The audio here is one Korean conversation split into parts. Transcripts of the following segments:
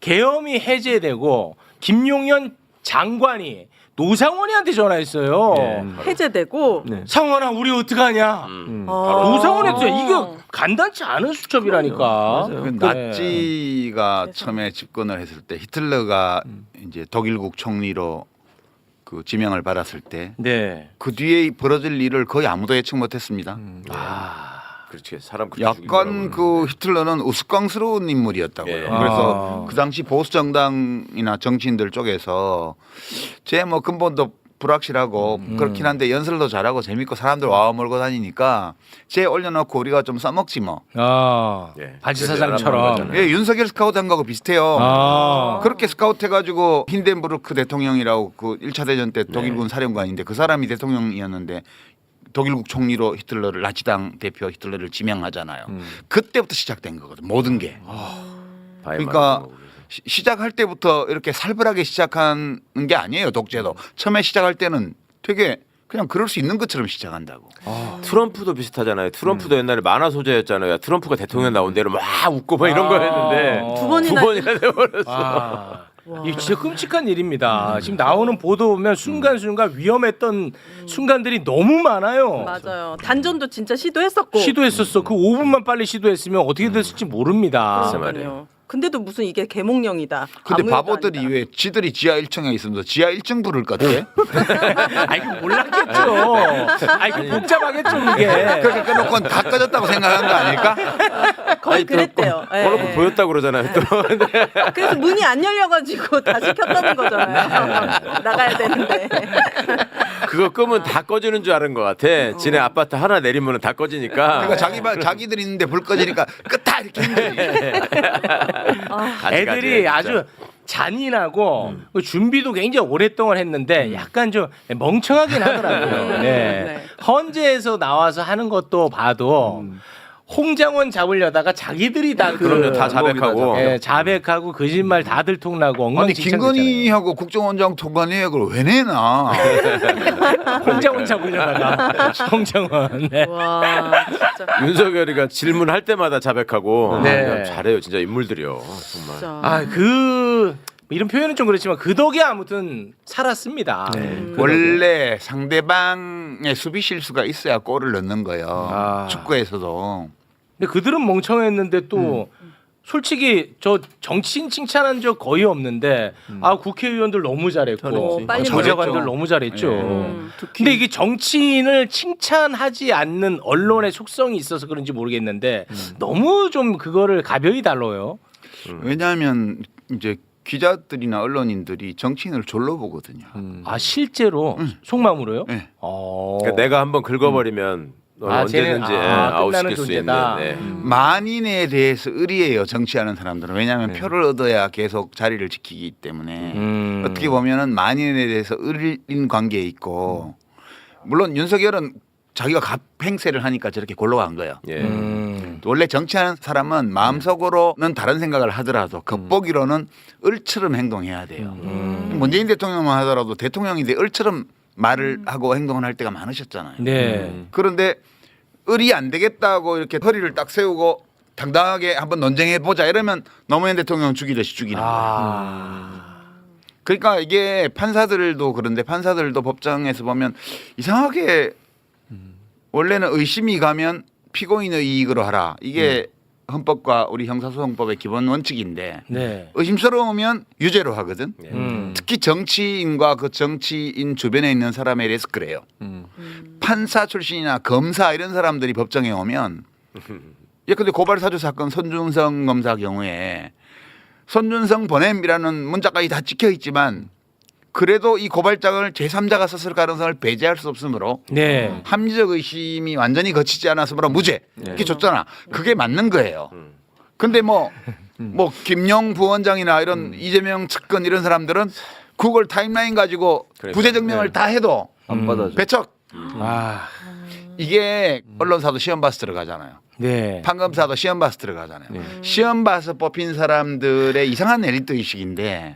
계엄이 해제되고 김용현 장관이 노상원이한테 전화했어요. 해제되고 상원아 우리 어떡하냐. 노상원한테 이거 간단치 않은 수첩이라니까. 그 나치가 처음에 집권을 했을 때 히틀러가 이제 독일국 총리로 그 지명을 받았을 때 그 뒤에 벌어질 일을 거의 아무도 예측 못했습니다. 그렇지 사람 약간 그 히틀러는 우스꽝스러운 인물이었다고요. 그래서 그 당시 보수 정당이나 정치인들 쪽에서 제 뭐 근본도 불확실하고 그렇긴 한데 연설도 잘하고 재밌고 사람들 와와 몰고 다니니까 제 올려놓고 우리가 좀 써먹지 뭐. 바지 사장처럼. 예, 윤석열 스카우트 한 거하고 비슷해요. 그렇게 스카우트 해가지고 힌덴부르크 대통령이라고 그 1차 대전 때 독일군 사령관인데 그 사람이 대통령이었는데 독일국 총리로 히틀러를 나치당 대표 히틀러를 지명하잖아요. 그때부터 시작된 거거든 모든 게. 그러니까 시작할 때부터 이렇게 살벌하게 시작하는 게 아니에요. 독재도 처음에 시작할 때는 되게 그냥 그럴 수 있는 것처럼 시작한다고. 트럼프도 비슷하잖아요. 트럼프도 옛날에 만화 소재였잖아요. 트럼프가 대통령 나온 데로 막 웃고 막 이런 거 했는데 두 번이나 돼버렸어. 이 진짜 끔찍한 일입니다. 지금 나오는 보도 보면 순간순간 위험했던 순간들이 너무 많아요. 맞아요. 단전도 진짜 시도했었고. 시도했었어. 그 5분만 빨리 시도했으면 어떻게 됐을지 모릅니다. 그러니까요. 근데도 무슨 이게 계몽령이다. 근데 아무 일도 바보들이 아니다. 왜 지들이 지하 1층에 있으면서 지하 1층 부를 것 같아? 아이 그 몰랐겠죠. 아이 그 복잡하겠죠 그게. 그렇게 꺼놓고 다 꺼졌다고 생각한 거 아닐까? 거의 그랬대요. 예. 꺼놓고 보였다고 그러잖아요. 또. 그래서 문이 안 열려가지고 다시 켰다는 거잖아요. 나가야 되는데. 그거 끄면 다 꺼지는 줄 아는 것 같아. 지네 아파트 하나 내리면 다 꺼지니까. 그러니까 자기들 있는데 불 꺼지니까 끄다 이렇게 힘들지. 애들이 아주 잔인하고 그 준비도 굉장히 오랫동안 했는데 약간 좀 멍청하긴 하더라고요. 네. 네. 헌재에서 나와서 하는 것도 봐도 홍장원 잡으려다가 자기들이 다 그럼요, 다 자백하고. 자백하고 거짓말 다 들통나고 아니 엉망진창 김건희하고 국정원장 통관의액을 왜 내나? 홍장원 잡으려다가 홍장원. 네. 와 진짜. 윤석열이가 질문할 때마다 자백하고 네. 잘해요. 진짜 인물들이요. 정말. 진짜. 그 이런 표현은 좀 그렇지만 그 덕에 아무튼 살았습니다. 원래 상대방의 수비 실수가 있어야 골을 넣는 거예요. 축구에서도. 근데 그들은 멍청했는데 또 솔직히 저 정치인 칭찬한 적 거의 없는데 국회의원들 너무 잘했고 빨리 저자관들 잘했죠. 너무 잘했죠. 근데 이게 정치인을 칭찬하지 않는 언론의 속성이 있어서 그런지 모르겠는데 너무 좀 그거를 가벼이 다뤄요. 왜냐하면 이제 기자들이나 언론인들이 정치인을 졸로 보거든요. 실제로 속마음으로요? 네. 그러니까 내가 한번 긁어버리면 너는 언제든지 쟤는, 끝나는 아웃시킬 수 존재다. 있는. 네. 만인에 대해서 의리해요. 정치하는 사람들은. 왜냐하면 표를 얻어야 계속 자리를 지키기 때문에 어떻게 보면은 만인에 대해서 의리인 관계에 있고 물론 윤석열은 자기가 갑행세를 하니까 저렇게 골로 간 거예요. 예. 원래 정치하는 사람은 마음속으로는 다른 생각을 하더라도 겉보기로는 을처럼 행동해야 돼요. 문재인 대통령만 하더라도 대통령인데 을처럼 말을 하고 행동을 할 때가 많으셨잖아요. 네. 그런데 을이 안 되겠다고 이렇게 허리를 딱 세우고 당당하게 한번 논쟁해 보자 이러면 노무현 대통령 죽이듯이 죽이는 거예요. 그러니까 이게 판사들도 그런데 판사들도 법정에서 보면 이상하게 원래는 의심이 가면 피고인의 이익으로 하라. 이게 헌법과 우리 형사소송법의 기본 원칙인데 네. 의심스러우면 유죄로 하거든. 특히 정치인과 그 정치인 주변에 있는 사람에 대해서 그래요. 판사 출신이나 검사 이런 사람들이 법정에 오면 예컨대 고발사주 사건 손준성 검사 경우에 손준성 보냄이라는 문자까지 다 찍혀 있지만 그래도 이 고발장을 제3자가 썼을 가능성을 배제할 수 없으므로 네. 합리적 의심이 완전히 거치지 않았으므로 무죄 이렇게 줬잖아. 그게 맞는 거예요. 근데 뭐 김용 부원장이나 이런 이재명 측근 이런 사람들은 그걸 타임라인 가지고 부재 증명을 다 해도 안 받아줘. 배척. 이게 언론사도 시험 봐서 들어가잖아요. 네. 판검사도 시험 봐서 들어가잖아요. 시험 봐서 뽑힌 사람들의 이상한 엘리트 의식인데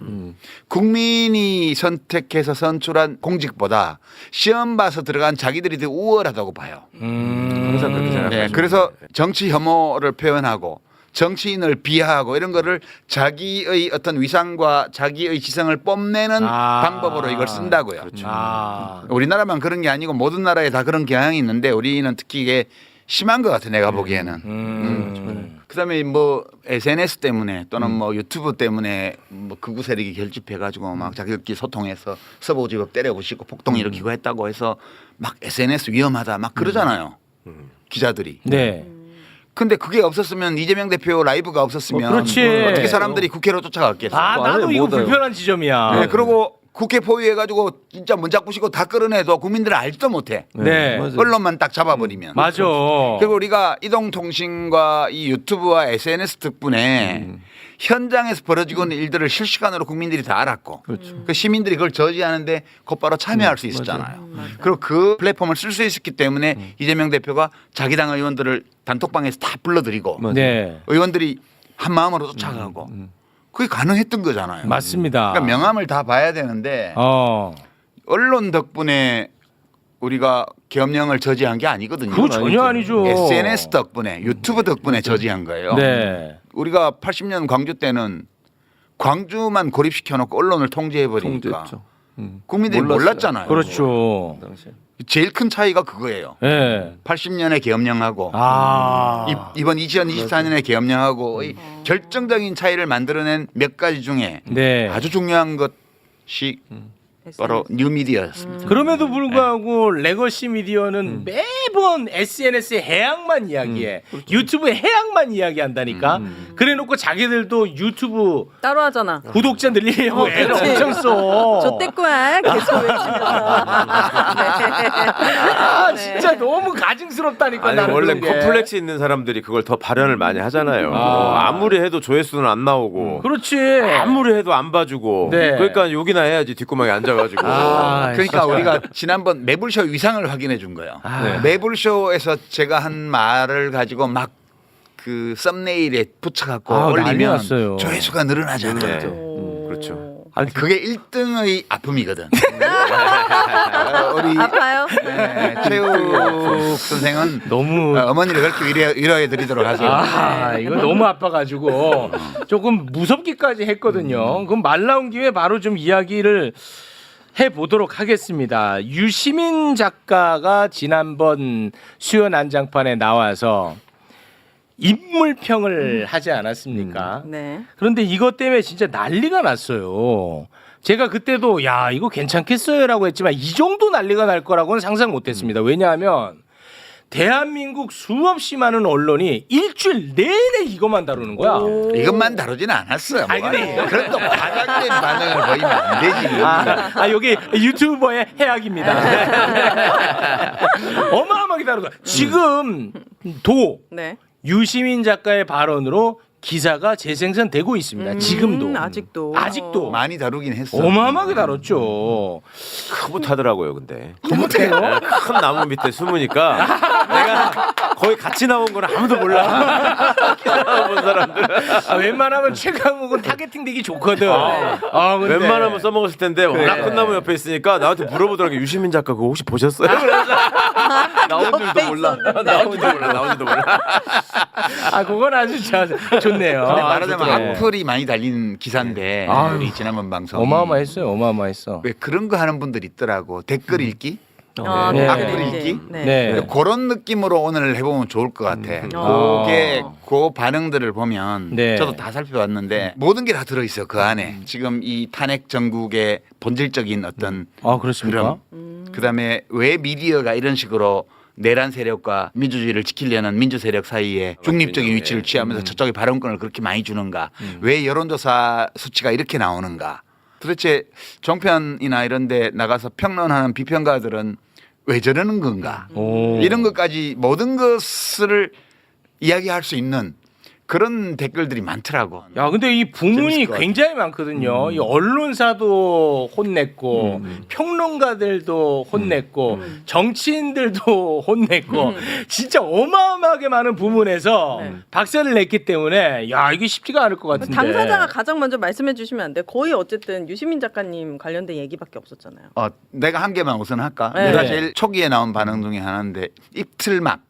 국민이 선택해서 선출한 공직보다 시험 봐서 들어간 자기들이 더 우월하다고 봐요. 항상 그렇게 생각하죠. 네, 그래서 정치 혐오를 표현하고 정치인을 비하하고 이런 거를 자기의 어떤 위상과 자기의 지성을 뽐내는 방법으로 이걸 쓴다고요. 우리나라만 그런 게 아니고 모든 나라에 다 그런 경향이 있는데 우리는 특히 이게 심한 것 같아 내가 보기에는. 그다음에 뭐 SNS 때문에 또는 뭐 유튜브 때문에 뭐 극우 세력이 결집해가지고 막 자기들끼리 소통해서 서보지법 때려부시고 폭동 일으키고 했다고 해서 막 SNS 위험하다 막 그러잖아요. 기자들이. 네. 근데 그게 없었으면 이재명 대표 라이브가 없었으면 그렇지. 어떻게 사람들이 국회로 쫓아갔겠어? 나도 이거 불편한 지점이야. 네, 그리고 국회 포위해가지고 진짜 문짝 부시고 다 끌어내도 국민들은 알지도 못해. 네. 언론만 딱 잡아버리면. 맞아. 그리고 우리가 이동통신과 이 유튜브와 SNS 덕분에 현장에서 벌어지고 있는 일들을 실시간으로 국민들이 다 알았고 그 시민들이 그걸 저지하는데 곧바로 참여할 수 있었잖아요. 그리고 그 플랫폼을 쓸 수 있었기 때문에 이재명 대표가 자기 당 의원들을 단톡방에서 다 불러들이고 네. 의원들이 한 마음으로 쫓아가고 그게 가능했던 거잖아요. 맞습니다. 그러니까 명함을 다 봐야 되는데 언론 덕분에 우리가 계엄령을 저지한 게 아니거든요. 그거 전혀 아니죠. SNS 덕분에 유튜브 덕분에 저지한 거예요. 네. 우리가 80년 광주 때는 광주만 고립시켜놓고 언론을 통제해버리니까 국민들이 몰랐잖아요. 그렇죠. 제일 큰 차이가 그거예요. 네. 80년에 계엄령하고 이번 2024년에 계엄령하고의 결정적인 차이를 만들어낸 몇 가지 중에 네. 아주 중요한 것이 바로 뉴미디어였습니다. 그럼에도 불구하고 레거시 미디어는 매번 SNS의 해악만 이야기해. 유튜브의 해악만 이야기한다니까. 그래놓고 자기들도 유튜브 따로 하잖아. 구독자 늘리려고 애를 그렇지. 엄청 써. 저 때꾸야 계속 외치면서. 네. 진짜 너무 가증스럽다니까. 아니 나는 원래 그런 게. 컴플렉스 있는 사람들이 그걸 더 발현을 많이 하잖아요. 아무리 해도 조회수는 안 나오고 그렇지. 아무리 해도 안 봐주고 네. 그러니까 욕이나 해야지 뒷구멍에 앉아가지고 그러니까 진짜. 우리가 지난번 매불쇼 위상을 확인해 준 거예요. 매불쇼에서 제가 한 말을 가지고 막 그 썸네일에 붙여갖고 난리 올리면 났어요. 조회수가 늘어나잖아요. 네. 그렇죠. 아니, 그게 1등의 아픔이거든. 우리 아파요? 최욱 선생은 너무 어머니를 그렇게 위로해 드리도록 하세요. 이거 너무 아파가지고 조금 무섭기까지 했거든요. 그럼 말 나온 김에 바로 좀 이야기를 해보도록 하겠습니다. 유시민 작가가 지난번 수요 난장판에 나와서 인물평을 하지 않았습니까? 네. 그런데 이것 때문에 진짜 난리가 났어요. 제가 그때도 야 이거 괜찮겠어요라고 했지만 이 정도 난리가 날 거라고는 상상 못했습니다. 왜냐하면 대한민국 수없이 많은 언론이 일주일 내내 이것만 다루는 거야. 이것만 다루지는 않았어요. 아니, 그래도 과장된 반응을 보이면 안 되지. 여기 유튜버의 해악입니다. 어마어마하게 다루다. 지금 네. 유시민 작가의 발언으로 기사가 재생산되고 있습니다. 지금도. 아직도. 많이 다루긴 했어. 어마어마하게 다뤘죠. 흐뭇하더라고요, 근데. 흐뭇해요? 큰 나무 밑에 숨으니까 내가 거의 같이 나온 건 아무도 몰라. 본 사람들. 웬만하면 최강욱은 타겟팅 되기 좋거든. 근데. 웬만하면 써먹었을 텐데 워낙 큰 나무 옆에 있으니까 나한테 물어보더라고요. 유시민 작가 그거 혹시 보셨어요? 나온 줄도 몰라. 나온 줄도 몰라. 그건 아주 좋네요. 근데 말하자면 좋네. 악플이 많이 달린 기사인데 우리 지난번 방송 어마어마했어요. 어마어마했어. 왜 그런 거 하는 분들 있더라고. 댓글 읽기, 네. 악플 읽기. 네. 그런 느낌으로 오늘 해보면 좋을 것 같아. 그게 그 반응들을 보면 네. 저도 다 살펴봤는데 모든 게 다 들어있어 그 안에. 지금 이 탄핵 정국의 본질적인 어떤 그렇습니까? 그다음에 왜 미디어가 이런 식으로 내란 세력과 민주주의를 지키려는 민주 세력 사이에 중립적인 위치를 취하면서 저쪽에 발언권을 그렇게 많이 주는가? 왜 여론조사 수치가 이렇게 나오는가? 도대체 종편이나 이런 데 나가서 평론하는 비평가들은 왜 저러는 건가? 이런 것까지 모든 것을 이야기할 수 있는 그런 댓글들이 많더라고. 야, 근데 이 부문이 굉장히 많거든요. 이 언론사도 혼냈고, 평론가들도 혼냈고, 정치인들도 혼냈고, 진짜 어마어마하게 많은 부문에서 박살을 냈기 때문에, 야, 이게 쉽지가 않을 것 같은데. 당사자가 가장 먼저 말씀해 주시면 안 돼. 거의 어쨌든 유시민 작가님 관련된 얘기밖에 없었잖아요. 내가 한 개만 우선 할까? 네. 내가 제일 초기에 나온 반응 중에 하나인데 입틀막.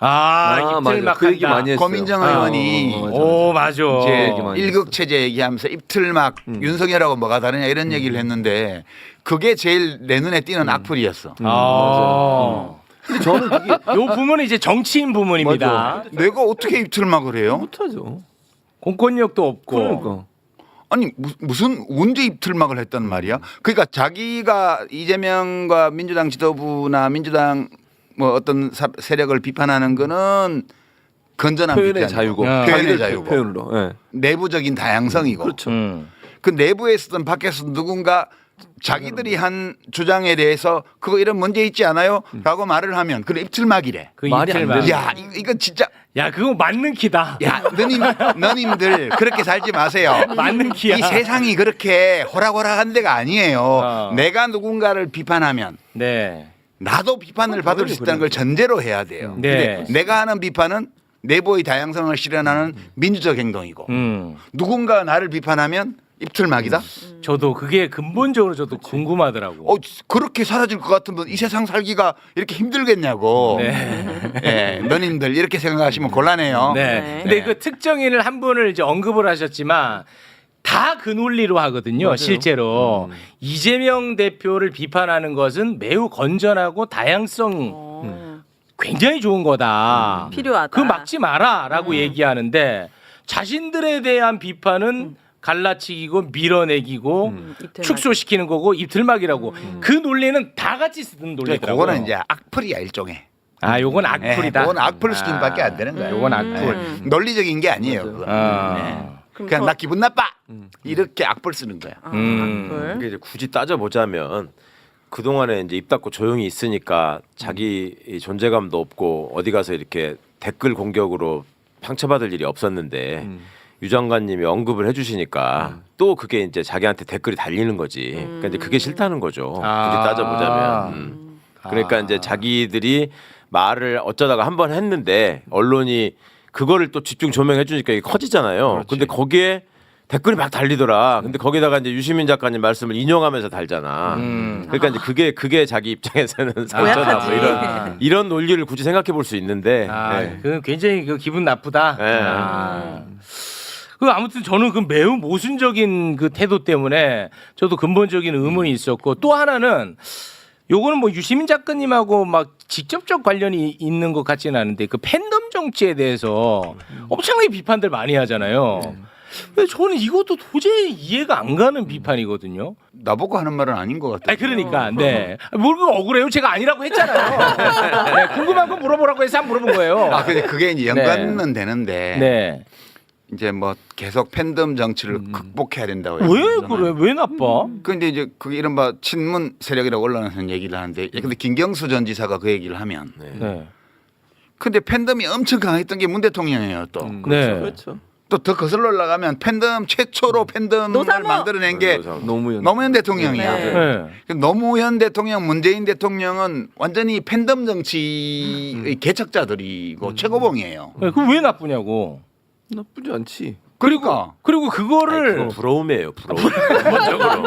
아, 맞아. 입틀막 그 얘기 한다. 많이 했어요. 고민정 의원이 맞아. 오, 맞아. 이제 얘기 많이 일극 체제 얘기하면서 입틀막 윤석열하고 뭐가 다르냐 이런 얘기를 했는데 그게 제일 내 눈에 띄는 악플이었어. 아. 근데 저는 그게 요 부문은 이제 정치인 부문입니다. 내가 어떻게 입틀막을 해요? 못하죠. 공권력도 없고. 그러니까. 아니 무슨 언제 입틀막을 했단 말이야? 그러니까 자기가 이재명과 민주당 지도부나 민주당 뭐 어떤 세력을 비판하는 거는 건전한 표현의 비판이고, 자유고 표현의 자기들 자유고 표현으로. 예. 내부적인 다양성이고 그렇죠. 그 내부에서든 밖에서 누군가 자기들이 한 주장에 대해서 그거 이런 문제 있지 않아요? 라고 말을 하면 그래 입틀막이래. 그 말이 안 입틀막. 되지. 야 이거 진짜 야, 그거 맞는 키다. 야 너님들 그렇게 살지 마세요. 맞는 키야. 이 세상이 그렇게 호락호락한 데가 아니에요. 내가 누군가를 비판하면 네. 나도 비판을 받을 수 있다는 걸 전제로 해야 돼요. 네. 근데 내가 하는 비판은 내부의 다양성을 실현하는 민주적 행동이고 누군가 나를 비판하면 입틀막이다. 저도 그게 근본적으로 저도 궁금하더라고. 그렇게 사라질 것 같으면 이 세상 살기가 이렇게 힘들겠냐고. 네. 예, 너님들 이렇게 생각하시면 곤란해요. 네. 네. 근데 그 특정인을 한 분을 이제 언급을 하셨지만 다 그 논리로 하거든요. 실제로 이재명 대표를 비판하는 것은 매우 건전하고 다양성 굉장히 좋은 거다. 필요하다. 그 막지 마라라고 얘기하는데 자신들에 대한 비판은 갈라치기고 밀어내기고 입틀막. 축소시키는 거고 입틀막이라고 그 논리는 다 같이 쓰는 논리더라고요. 그거는 이제 악플이야 일종의. 아, 요건 악플이다. 그건 악플 스킨밖에 안 되는 거야. 요건 악플. 논리적인 게 아니에요. 그건. 아. 네. 그럼 그냥 더- 나 기분 나빠 이렇게 악플 쓰는 거야. 악플. 이게 이제 굳이 따져 보자면 그 동안에 이제 입 닫고 조용히 있으니까 자기 이 존재감도 없고 어디 가서 이렇게 댓글 공격으로 상처받을 일이 없었는데 유 장관님이 언급을 해주시니까 또 그게 이제 자기한테 댓글이 달리는 거지. 그러니까 이제 그게 싫다는 거죠. 굳이 따져 보자면. 그러니까 이제 자기들이 말을 어쩌다가 한 번 했는데 언론이 그거를 또 집중 조명해 주니까 이게 커지잖아요. 근데 거기에 댓글이 막 달리더라. 근데 거기다가 이제 유시민 작가님 말씀을 인용하면서 달잖아. 그러니까 이제 그게 자기 입장에서는 상처다 뭐 이런 논리를 굳이 생각해 볼 수 있는데. 아, 네. 그 굉장히 그 기분 나쁘다. 네. 그 아무튼 저는 그 매우 모순적인 그 태도 때문에 저도 근본적인 의문이 있었고 또 하나는 요거는 뭐 유시민 작가님하고 막 직접적 관련이 있는 것 같지는 않은데 그 팬덤 정치에 대해서 엄청나게 비판들 많이 하잖아요. 근데 저는 이것도 도저히 이해가 안 가는 비판이거든요. 나보고 하는 말은 아닌 것 같아. 아니 그러니까 네. 뭘 그거 억울해요? 제가 아니라고 했잖아요. 네, 궁금한 거 물어보라고 해서 한 물어본 거예요. 아 근데 그게 이제 연관은 되는데 네. 이제 뭐 계속 팬덤 정치를 극복해야 된다고. 왜 그래? 왜 나빠? 근데 이제 그게 이른바 친문 세력이라고 언론에서는 얘기를 하는데 근데 김경수 전 지사가 그 얘기를 하면 네. 근데 팬덤이 엄청 강했던 게 문 대통령이에요 또. 네. 그렇죠. 또 더 거슬러 올라가면 팬덤 최초로 팬덤을 노사모. 만들어낸 게 노무현 대통령이야. 네. 네. 노무현 대통령, 문재인 대통령은 완전히 팬덤 정치의 개척자들이고 최고봉이에요. 네, 그럼 왜 나쁘냐고. 나쁘지 않지. 그러니까 그리고 그거를 그건 부러움이에요. 부러움. 기본적으로.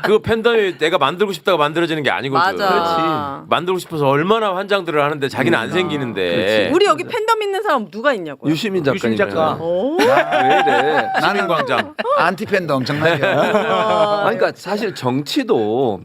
그 팬덤이 내가 만들고 싶다고 만들어지는 게 아니거든. 맞아. 만들고 싶어서 얼마나 환장들을 하는데 자기는 안 생기는데. 우리 여기 팬덤 있는 사람 누가 있냐고요? 유시민 작가님. 유시민 작가. 오. 왜 이래? 시민광장. 안티 팬덤 장난이야. 아니, 그러니까 사실 정치도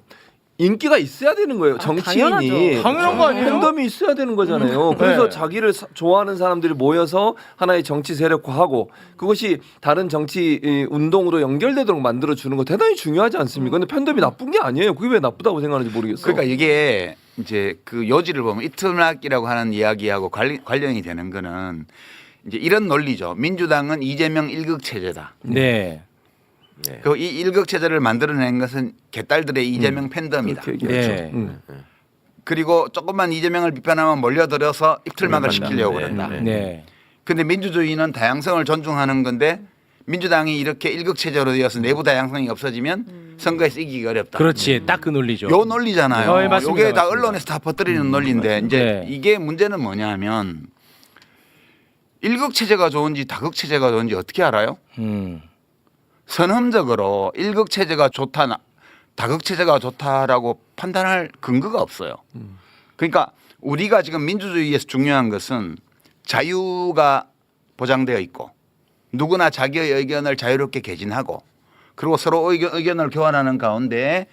인기가 있어야 되는 거예요. 정치인이 당연하죠. 당연한 거 아니에요? 팬덤이 있어야 되는 거잖아요. 그래서 네. 자기를 좋아하는 사람들이 모여서 하나의 정치 세력화하고 그것이 다른 정치 운동으로 연결되도록 만들어 주는 거 대단히 중요하지 않습니까? 근데 팬덤이 나쁜 게 아니에요. 그게 왜 나쁘다고 생각하는지 모르겠어. 그러니까 이게 이제 그 요지를 보면 이틀락이라고 하는 이야기하고 관련이 되는 거는 이제 이런 논리죠. 민주당은 이재명 일극 체제다. 네. 그 이 일극 체제를 만들어낸 것은 개딸들의 이재명 팬덤이다. 그렇게 얘기하죠. 네. 그리고 조금만 이재명을 비판하면 몰려들어서 입틀막을 시키려고 그런다. 네. 근데 민주주의는 다양성을 존중하는 건데 민주당이 이렇게 일극 체제로 되어서 내부 다양성이 없어지면 선거에서 이기기 어렵다. 그렇지. 딱 그 논리죠. 요 논리잖아요. 네, 맞습니다. 이게 다 맞습니다. 언론에서 다 퍼뜨리는 논리인데 이제 네. 이게 문제는 뭐냐면 일극 체제가 좋은지 다극 체제가 좋은지 어떻게 알아요? 선험적으로 일극 체제가 좋다, 다극 체제가 좋다라고 판단할 근거가 없어요. 그러니까 우리가 지금 민주주의에서 중요한 것은 자유가 보장되어 있고 누구나 자기의 의견을 자유롭게 개진하고 그리고 서로 의견을 교환하는 가운데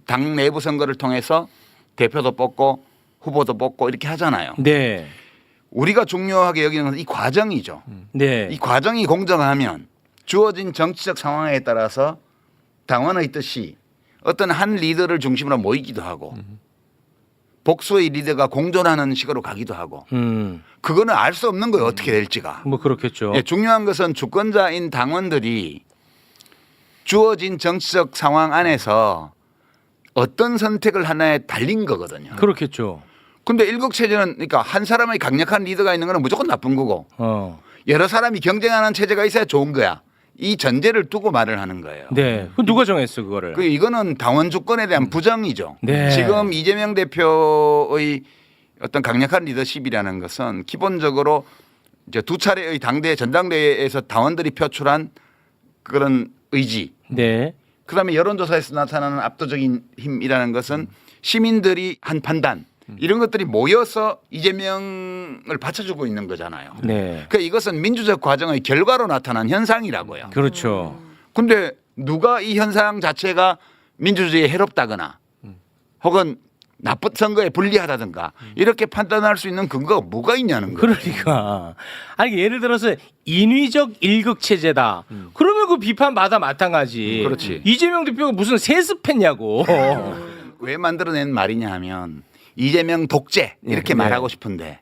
당 내부 선거를 통해서 대표도 뽑고 후보도 뽑고 이렇게 하잖아요. 네. 우리가 중요하게 여기는 건 이 과정이죠. 네. 이 과정이 공정하면 주어진 정치적 상황에 따라서 당원의 뜻이 어떤 한 리더를 중심으로 모이기도 하고 복수의 리더가 공존하는 식으로 가기도 하고 그거는 알 수 없는 거예요. 어떻게 될지가. 뭐 그렇겠죠. 예, 중요한 것은 주권자인 당원들이 주어진 정치적 상황 안에서 어떤 선택을 하나에 달린 거거든요. 그렇겠죠. 근데 일극체제는 그러니까 한 사람의 강력한 리더가 있는 건 무조건 나쁜 거고 여러 사람이 경쟁하는 체제가 있어야 좋은 거야. 이 전제를 두고 말을 하는 거예요. 네. 그 누가 정했어 그거를? 이거는 당원 주권에 대한 부정이죠. 네. 지금 이재명 대표의 어떤 강력한 리더십이라는 것은 기본적으로 이제 두 차례의 당대 전당대회에서 당원들이 표출한 그런 의지. 네. 그다음에 여론조사에서 나타나는 압도적인 힘이라는 것은 시민들이 한 판단 이런 것들이 모여서 이재명을 받쳐주고 있는 거잖아요. 네. 그러니까 이것은 민주적 과정의 결과로 나타난 현상이라고요. 그렇죠. 근데 누가 이 현상 자체가 민주주의에 해롭다거나 혹은 나쁜 선거에 불리하다든가 이렇게 판단할 수 있는 근거가 뭐가 있냐는 거예요. 그러니까 아니 예를 들어서 인위적 일극 체제다. 그러면 그 비판마다 마땅하지. 그렇지. 이재명 대표가 무슨 세습했냐고. 왜 만들어낸 말이냐 하면 이재명 독재 이렇게 네. 말하고 싶은데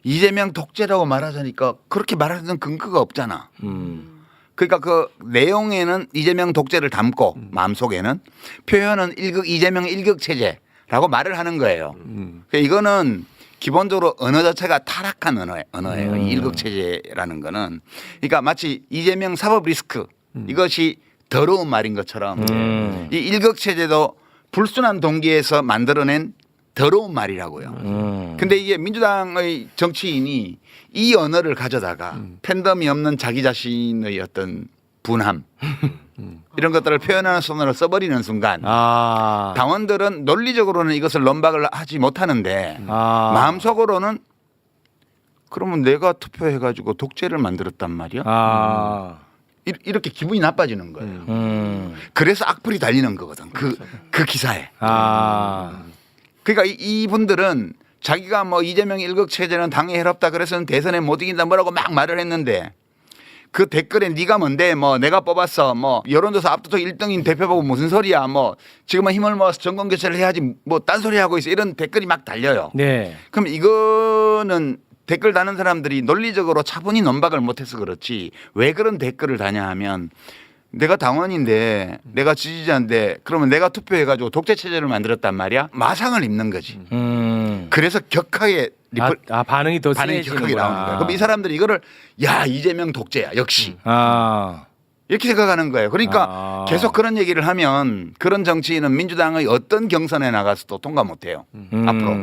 이재명 독재라고 말하자니까 그렇게 말하는 근거가 없잖아. 그러니까 그 내용에는 이재명 독재를 담고 마음속에는 표현은 이재명 일극 체제라고 말을 하는 거예요. 그러니까 이거는 기본적으로 언어 자체가 타락한 언어예요. 이 일극 체제라는 거는 그러니까 마치 이재명 사법 리스크 이것이 더러운 말인 것처럼 이 일극 체제도 불순한 동기에서 만들어낸 더러운 말이라고요. 근데 이게 민주당의 정치인이 이 언어를 가져다가 팬덤이 없는 자기 자신의 어떤 분함 이런 것들을 표현하는 손으로 써버리는 순간 아. 당원들은 논리적으로는 이것을 논박을 하지 못하는데 마음속으로는 그러면 내가 투표해가지고 독재를 만들었단 말이야. 아. 이렇게 기분이 나빠지는 거예요. 그래서 악플이 달리는 거거든. 그 기사에. 아. 그러니까 이분들은 자기가 뭐 이재명 일극 체제는 당에 해롭다 그래서는 대선에 못 이긴다 뭐라고 막 말을 했는데 그 댓글에 네가 뭔데 뭐 내가 뽑았어 뭐 여론조사 압도적 1등인 대표 보고 무슨 소리야 뭐 지금은 힘을 모아서 정권 교체를 해야지 뭐 딴소리 하고 있어 이런 댓글이 막 달려요. 네. 그럼 이거는 댓글 다는 사람들이 논리적으로 차분히 논박을 못해서 그렇지 왜 그런 댓글을 다냐 하면 내가 당원인데 내가 지지자인데 그러면 내가 투표해가지고 독재 체제를 만들었단 말이야 마상을 입는 거지. 그래서 격하게 반응이 더 반응이 격하게 세지는구나. 나오는 거야. 그럼 이 사람들이 이거를 야 이재명 독재야 역시 아. 이렇게 생각하는 거예요. 그러니까 계속 그런 얘기를 하면 그런 정치인은 민주당의 어떤 경선에 나가서도 통과 못해요. 앞으로.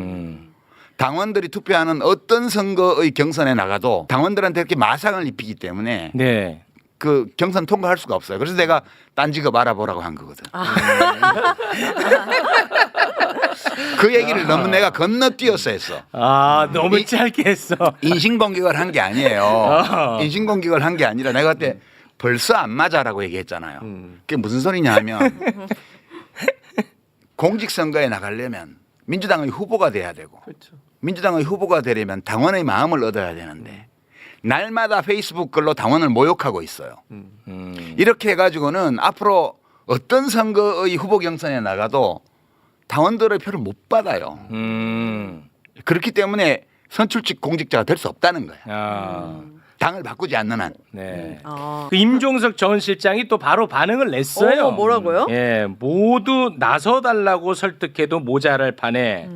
당원들이 투표하는 어떤 선거의 경선에 나가도 당원들한테 이렇게 마상을 입히기 때문에 네. 그 경선 통과할 수가 없어요. 그래서 내가 딴 직업 알아보라고 한 거거든. 그 얘기를 너무 내가 건너뛰어서 했어. 아, 너무 짧게 했어. 인신공격을 한 게 아니에요. 인신공격을 한 게 아니라 내가 그때 벌써 안 맞아라고 얘기했잖아요. 그게 무슨 소리냐 하면 공직선거에 나가려면 민주당의 후보가 돼야 되고 그렇죠. 민주당의 후보가 되려면 당원의 마음을 얻어야 되는데 날마다 페이스북 글로 당원을 모욕하고 있어요. 이렇게 해가지고는 앞으로 어떤 선거의 후보 경선에 나가도 당원들의 표를 못 받아요. 그렇기 때문에 선출직 공직자가 될 수 없다는 거야. 아. 당을 바꾸지 않는 한. 네. 아. 그 임종석 전 실장이 또 바로 반응을 냈어요. 뭐라고요? 예, 모두 나서달라고 설득해도 모자랄 판에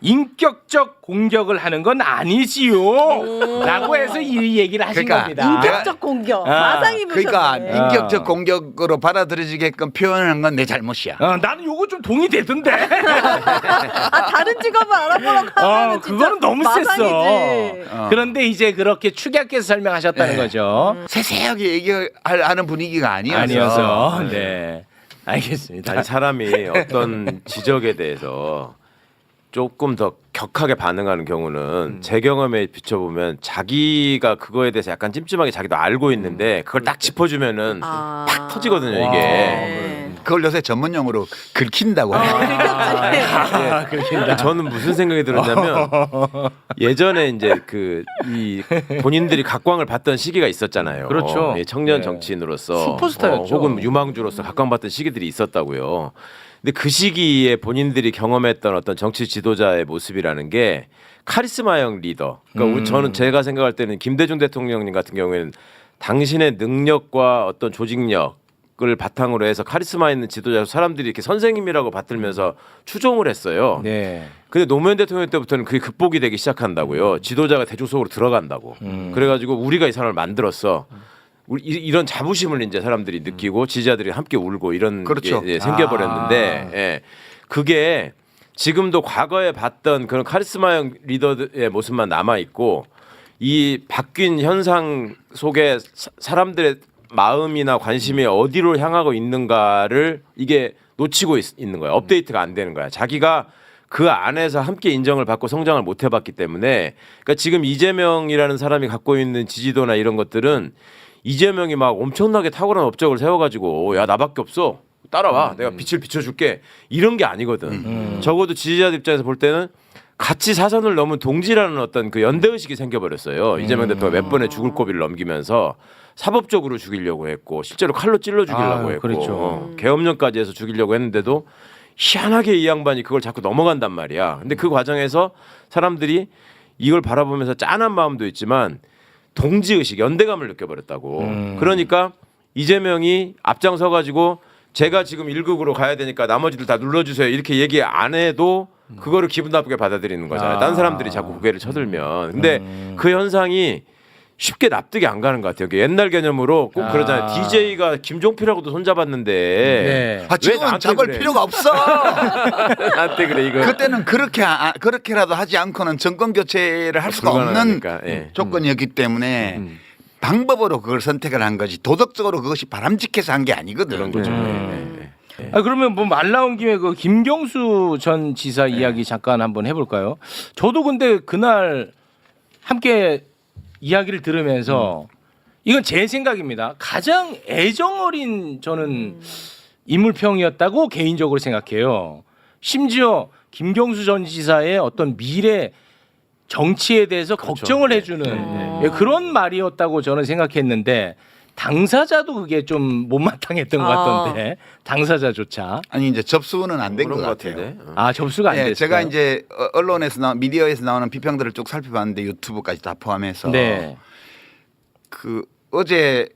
인격적 공격을 하는 건 아니지요. 라고 해서 이 얘기를 하신 그러니까 겁니다. 인격적 공격. 아, 마상 입으셨네. 그러니까 인격적 공격으로 받아들여지게끔 표현한 건 내 잘못이야. 나는 요거 좀 동의되던데. 아, 다른 직업을 알아보라고 하면 진짜 그거는 너무 마상이지. 셌어. 그런데 이제 그렇게 축약해서 설명하셨다는 네. 거죠. 세세하게 얘기하는 분위기가 아니어서. 네. 알겠습니다. 아니 사람이 어떤 지적에 대해서 조금 더 격하게 반응하는 경우는 제 경험에 비춰보면 자기가 그거에 대해서 약간 찜찜하게 자기도 알고 있는데 그걸 딱 짚어주면은 팍 터지거든요 이게. 네. 그걸 요새 전문용어로 긁힌다고 해요. 아, 그렇긴다. 저는 무슨 생각이 들었냐면 예전에 이제 이 본인들이 각광을 받던 시기가 있었잖아요. 그렇죠. 청년 네. 정치인으로서 슈퍼스타였죠. 혹은 유망주로서 각광받던 시기들이 있었다고요. 근데 그 시기에 본인들이 경험했던 어떤 정치 지도자의 모습이라는 게 카리스마형 리더. 그러니까 저는 제가 생각할 때는 김대중 대통령님 같은 경우에는 당신의 능력과 어떤 조직력을 바탕으로 해서 카리스마 있는 지도자 사람들이 이렇게 선생님이라고 받들면서 추종을 했어요. 네. 근데 노무현 대통령 때부터는 그게 극복이 되기 시작한다고요. 지도자가 대중 속으로 들어간다고. 그래가지고 우리가 이 사람을 만들었어. 이런 자부심을 이제 사람들이 느끼고 지지자들이 함께 울고 이런 그렇죠. 게 생겨버렸는데 예. 그게 지금도 과거에 봤던 그런 카리스마형 리더의 모습만 남아 있고 이 바뀐 현상 속에 사람들의 마음이나 관심이 어디로 향하고 있는가를 이게 놓치고 있는 거야. 업데이트가 안 되는 거야. 자기가 그 안에서 함께 인정을 받고 성장을 못 해봤기 때문에 그러니까 지금 이재명이라는 사람이 갖고 있는 지지도나 이런 것들은 이재명이 막 엄청나게 탁월한 업적을 세워가지고 야 나밖에 없어 따라와 내가 빛을 비춰줄게 이런 게 아니거든. 적어도 지지자들 입장에서 볼 때는 같이 사선을 넘은 동지라는 어떤 그 연대의식이 생겨버렸어요. 이재명 대표가 몇 번의 죽을 고비를 넘기면서 사법적으로 죽이려고 했고 실제로 칼로 찔러 죽이려고 했고 그렇죠. 계엄령까지 해서 죽이려고 했는데도 희한하게 이 양반이 그걸 자꾸 넘어간단 말이야. 근데 그 과정에서 사람들이 이걸 바라보면서 짠한 마음도 있지만 동지의식, 연대감을 느껴버렸다고. 그러니까 이재명이 앞장서 가지고 제가 지금 1극으로 가야 되니까 나머지들 다 눌러주세요 이렇게 얘기 안 해도 그거를 기분 나쁘게 받아들이는 거잖아요. 딴 사람들이 자꾸 고개를 쳐들면. 근데 그 현상이 쉽게 납득이 안 가는 것 같아요. 옛날 개념으로 꼭 그러잖아요. DJ가 김종필하고도 손잡았는데 네. 왜 지금은 나한테 잡을 그래? 필요가 없어. 나한테 그래 이거. 그때는 그렇게라도 하지 않고는 정권 교체를 할 수가 없는 불가능하니까, 예. 조건이었기 때문에 방법으로 그걸 선택을 한 거지 도덕적으로 그것이 바람직해서 한 게 아니거든. 그런 거죠. 그러면 뭐 말 나온 김에 그 김경수 전 지사 이야기 잠깐 한번 해볼까요? 저도 근데 그날 함께 이야기를 들으면서 이건 제 생각입니다. 가장 애정 어린 저는 인물평이었다고 개인적으로 생각해요. 심지어 김경수 전 지사의 어떤 미래 정치에 대해서 걱정을 해주는 예, 그런 말이었다고 저는 생각했는데 당사자도 그게 좀 못마땅했던 것 같던데 당사자조차 아니 이제 접수는 안 된 것 그런 것 같아요. 같은데. 아 접수가 안 됐어요. 제가 이제 언론에서 미디어에서 나오는 비평들을 쭉 살펴봤는데 유튜브까지 다 포함해서 네. 그 어제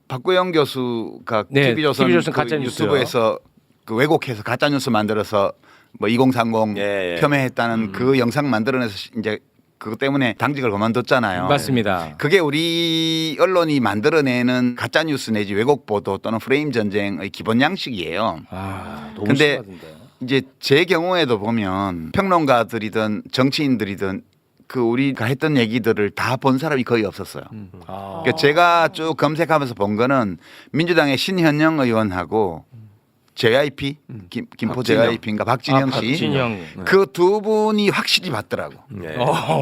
박구영 교수가 네, TV조선 TV조선 그 가짜뉴스요. 유튜브에서 그 왜곡해서 가짜 뉴스 만들어서 뭐 2030 예, 예. 폄훼했다는 그 영상 만들어내서 이제 그것 때문에 당직을 그만뒀잖아요. 맞습니다. 그게 우리 언론이 만들어내는 가짜 뉴스 내지 왜곡 보도 또는 프레임 전쟁의 기본 양식이에요. 아 너무 근데 심하던데. 이제 제 경우에도 보면 평론가들이든 정치인들이든 그 우리가 했던 얘기들을 다 본 사람이 거의 없었어요. 아. 그러니까 제가 쭉 검색하면서 본 거는 민주당의 신현영 의원하고 JYP 김포 박진영. JYP인가 박진영 씨. 박진영. 그 두 분이 확실히 봤더라고. 네.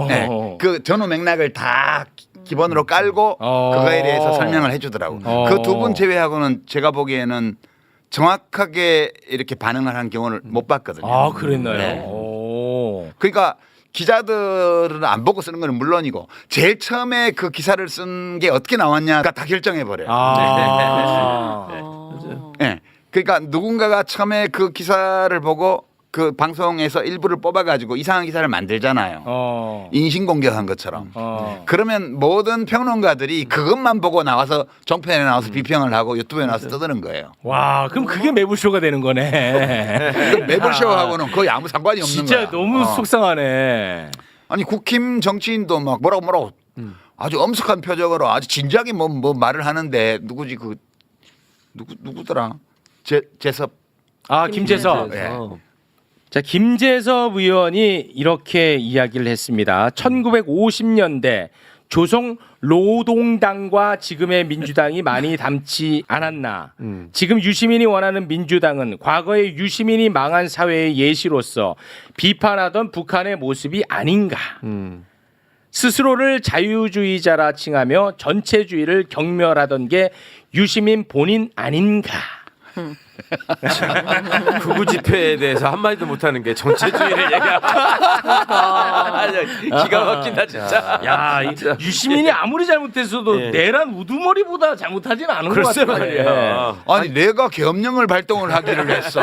네. 그 전후 맥락을 다 기본으로 깔고 그거에 대해서 설명을 해주더라고. 그 두 분 제외하고는 제가 보기에는 정확하게 이렇게 반응을 한 경우를 못 봤거든요. 아 그랬나요? 네. 오. 그러니까 기자들은 안 보고 쓰는 건 물론이고 제일 처음에 그 기사를 쓴 게 어떻게 나왔냐가 다 결정해 버려요. 아. 네. 그러니까 누군가가 처음에 그 기사를 보고 그 방송에서 일부를 뽑아가지고 이상한 기사를 만들잖아요. 인신공격한 것처럼. 그러면 모든 평론가들이 그것만 보고 나와서 종편에 나와서 비평을 하고 유튜브에 나와서 떠드는 거예요. 와 그럼 그게 매불쇼가 되는 거네. 매불쇼하고는 거의 아무 상관이 없는 진짜 거야. 너무 속상하네. 아니 국힘 정치인도 막 뭐라고 아주 엄숙한 표정으로 아주 진지하게 뭐 말을 하는데 누구지 그 누구더라 재섭. 아 김재섭. 예. 자 김재섭 의원이 이렇게 이야기를 했습니다. 1950년대 조성 노동당과 지금의 민주당이 많이 닮지 않았나. 지금 유시민이 원하는 민주당은 과거의 유시민이 망한 사회의 예시로서 비판하던 북한의 모습이 아닌가. 스스로를 자유주의자라 칭하며 전체주의를 경멸하던 게 유시민 본인 아닌가. 극우 집회에 대해서 한마디도 못하는 게 전체주의를 얘기하고 기가 막힌다 진짜. 야, 유시민이 아무리 잘못했어도 예. 내란 우두머리보다 잘못하진 않은 것 글쎄 같아. 말이야. 아니 내가 계엄령을 발동을 하기를 했어.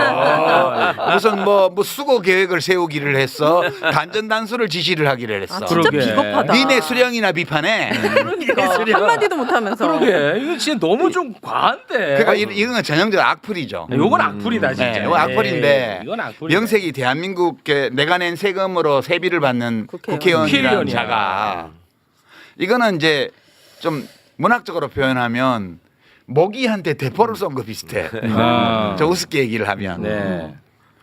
무슨 뭐 수거 계획을 세우기를 했어. 단전단수를 지시를 하기를 했어. 아, 진짜 그러게. 비겁하다. 니네 수령이나 비판해. 그러니까 한마디도 못하면서. 그러게 이거 진짜 너무 좀 과한데. 그러니까 이건 전형적 악플이죠. 요건 악플이다 진짜. 네, 이건 악플인데 이건 악플이다. 명색이 대한민국에 내가 낸 세금으로 세비를 받는 국회의원. 국회의원이라는 국회의원이야. 자가 이거는 이제 좀 문학적으로 표현하면 모기한테 대포를 쏜 거 비슷해. 아. 저 우습게 얘기를 하면. 네.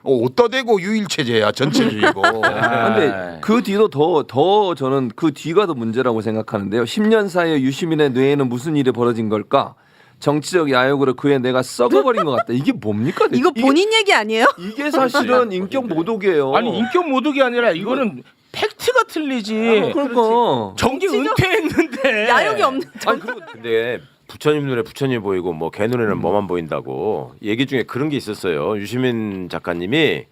어디다 대고 유일체제야 전체주의고. 아. 근데 그 뒤도 더 저는 그 뒤가 더 문제라고 생각하는데요. 10년 사이에 유시민의 뇌에는 무슨 일이 벌어진 걸까? 정치적 야욕으로 그의 뇌가 썩어버린 것 같다. 이게 뭡니까? 이거 본인 얘기 아니에요? 이게 사실은 인격 모독이에요. 아니 인격 모독이 아니라 이거는 팩트가 틀리지. 그러니까 정기 은퇴했는데. 야욕이 없는 아니 근데 부처님 눈에 부처님 보이고 뭐 개 눈에는 뭐만 보인다고 얘기 중에 그런 게 있었어요. 유시민 작가님이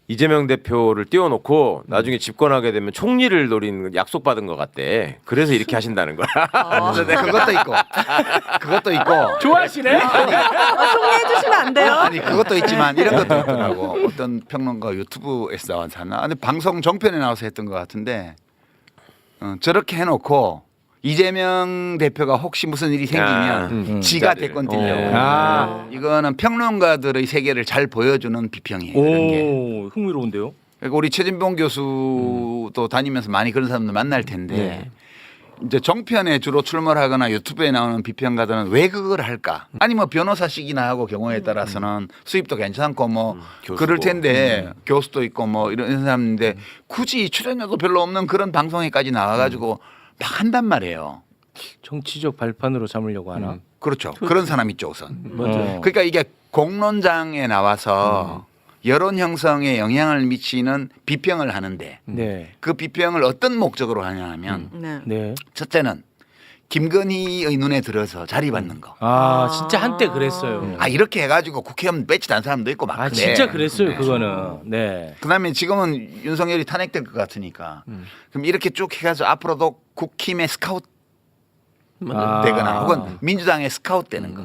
이재명 대표를 띄워놓고 나중에 집권하게 되면 총리를 노린 약속 받은 것 같대. 그래서 이렇게 하신다는 거야. 그것도 있고. 좋아하시네. 정리해 주시면 안 돼요? 아니 그것도 있지만 이런 것도 있더라고. 어떤 평론가 유튜브에서 나와서 하나. 근데 방송 정편에 나와서 했던 것 같은데 저렇게 해놓고 이재명 대표가 혹시 무슨 일이 생기면 지가 대권 뛰려고. 아. 이거는 평론가들의 세계를 잘 보여주는 비평이에요. 이런 게. 오, 흥미로운데요. 그러니까 우리 최진봉 교수도 다니면서 많이 그런 사람들 만날 텐데 이제 정편에 주로 출몰하거나 유튜브에 나오는 비평가들은 왜 그걸 할까? 아니 뭐 변호사식이나 하고 경우에 따라서는 수입도 괜찮고 뭐 교수고. 그럴 텐데 교수도 있고 뭐 이런 사람인데 굳이 출연료도 별로 없는 그런 방송에까지 나와가지고 막 한단 말이에요. 정치적 발판으로 삼으려고 하나. 그렇죠. 그런 사람 있죠 우선. 맞아요. 그러니까 이게 공론장에 나와서 여론 형성에 영향을 미치는 비평을 하는데 네. 그 비평을 어떤 목적으로 하냐 하면 네. 네. 첫째는 김건희의 눈에 들어서 자리 받는 거. 아, 진짜 한때 그랬어요. 아 이렇게 해가지고 국회의원 배치 단 사람도 있고 막 아, 그래. 진짜 그랬어요, 그거는. 네. 그다음에 지금은 윤석열이 탄핵될 것 같으니까 그럼 이렇게 쭉 해가지고 앞으로도 국힘의 스카웃 아. 되거나 혹은 민주당의 스카웃 되는 거.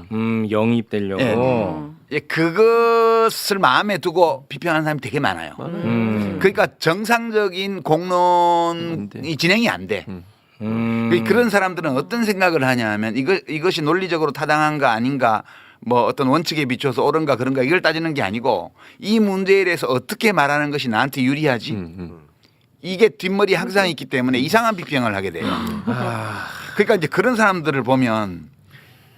영입되려고. 예. 예, 그것을 마음에 두고 비평하는 사람이 되게 많아요. 그러니까 정상적인 공론이 진행이 안 돼. 그런 사람들은 어떤 생각을 하냐 하면 이것이 논리적으로 타당한가 아닌가 뭐 어떤 원칙에 비춰서 옳은가 그런가 이걸 따지는 게 아니고 이 문제에 대해서 어떻게 말하는 것이 나한테 유리하지 이게 뒷머리에 항상 있기 때문에 이상한 비평을 하게 돼요. 그러니까 이제 그런 사람들을 보면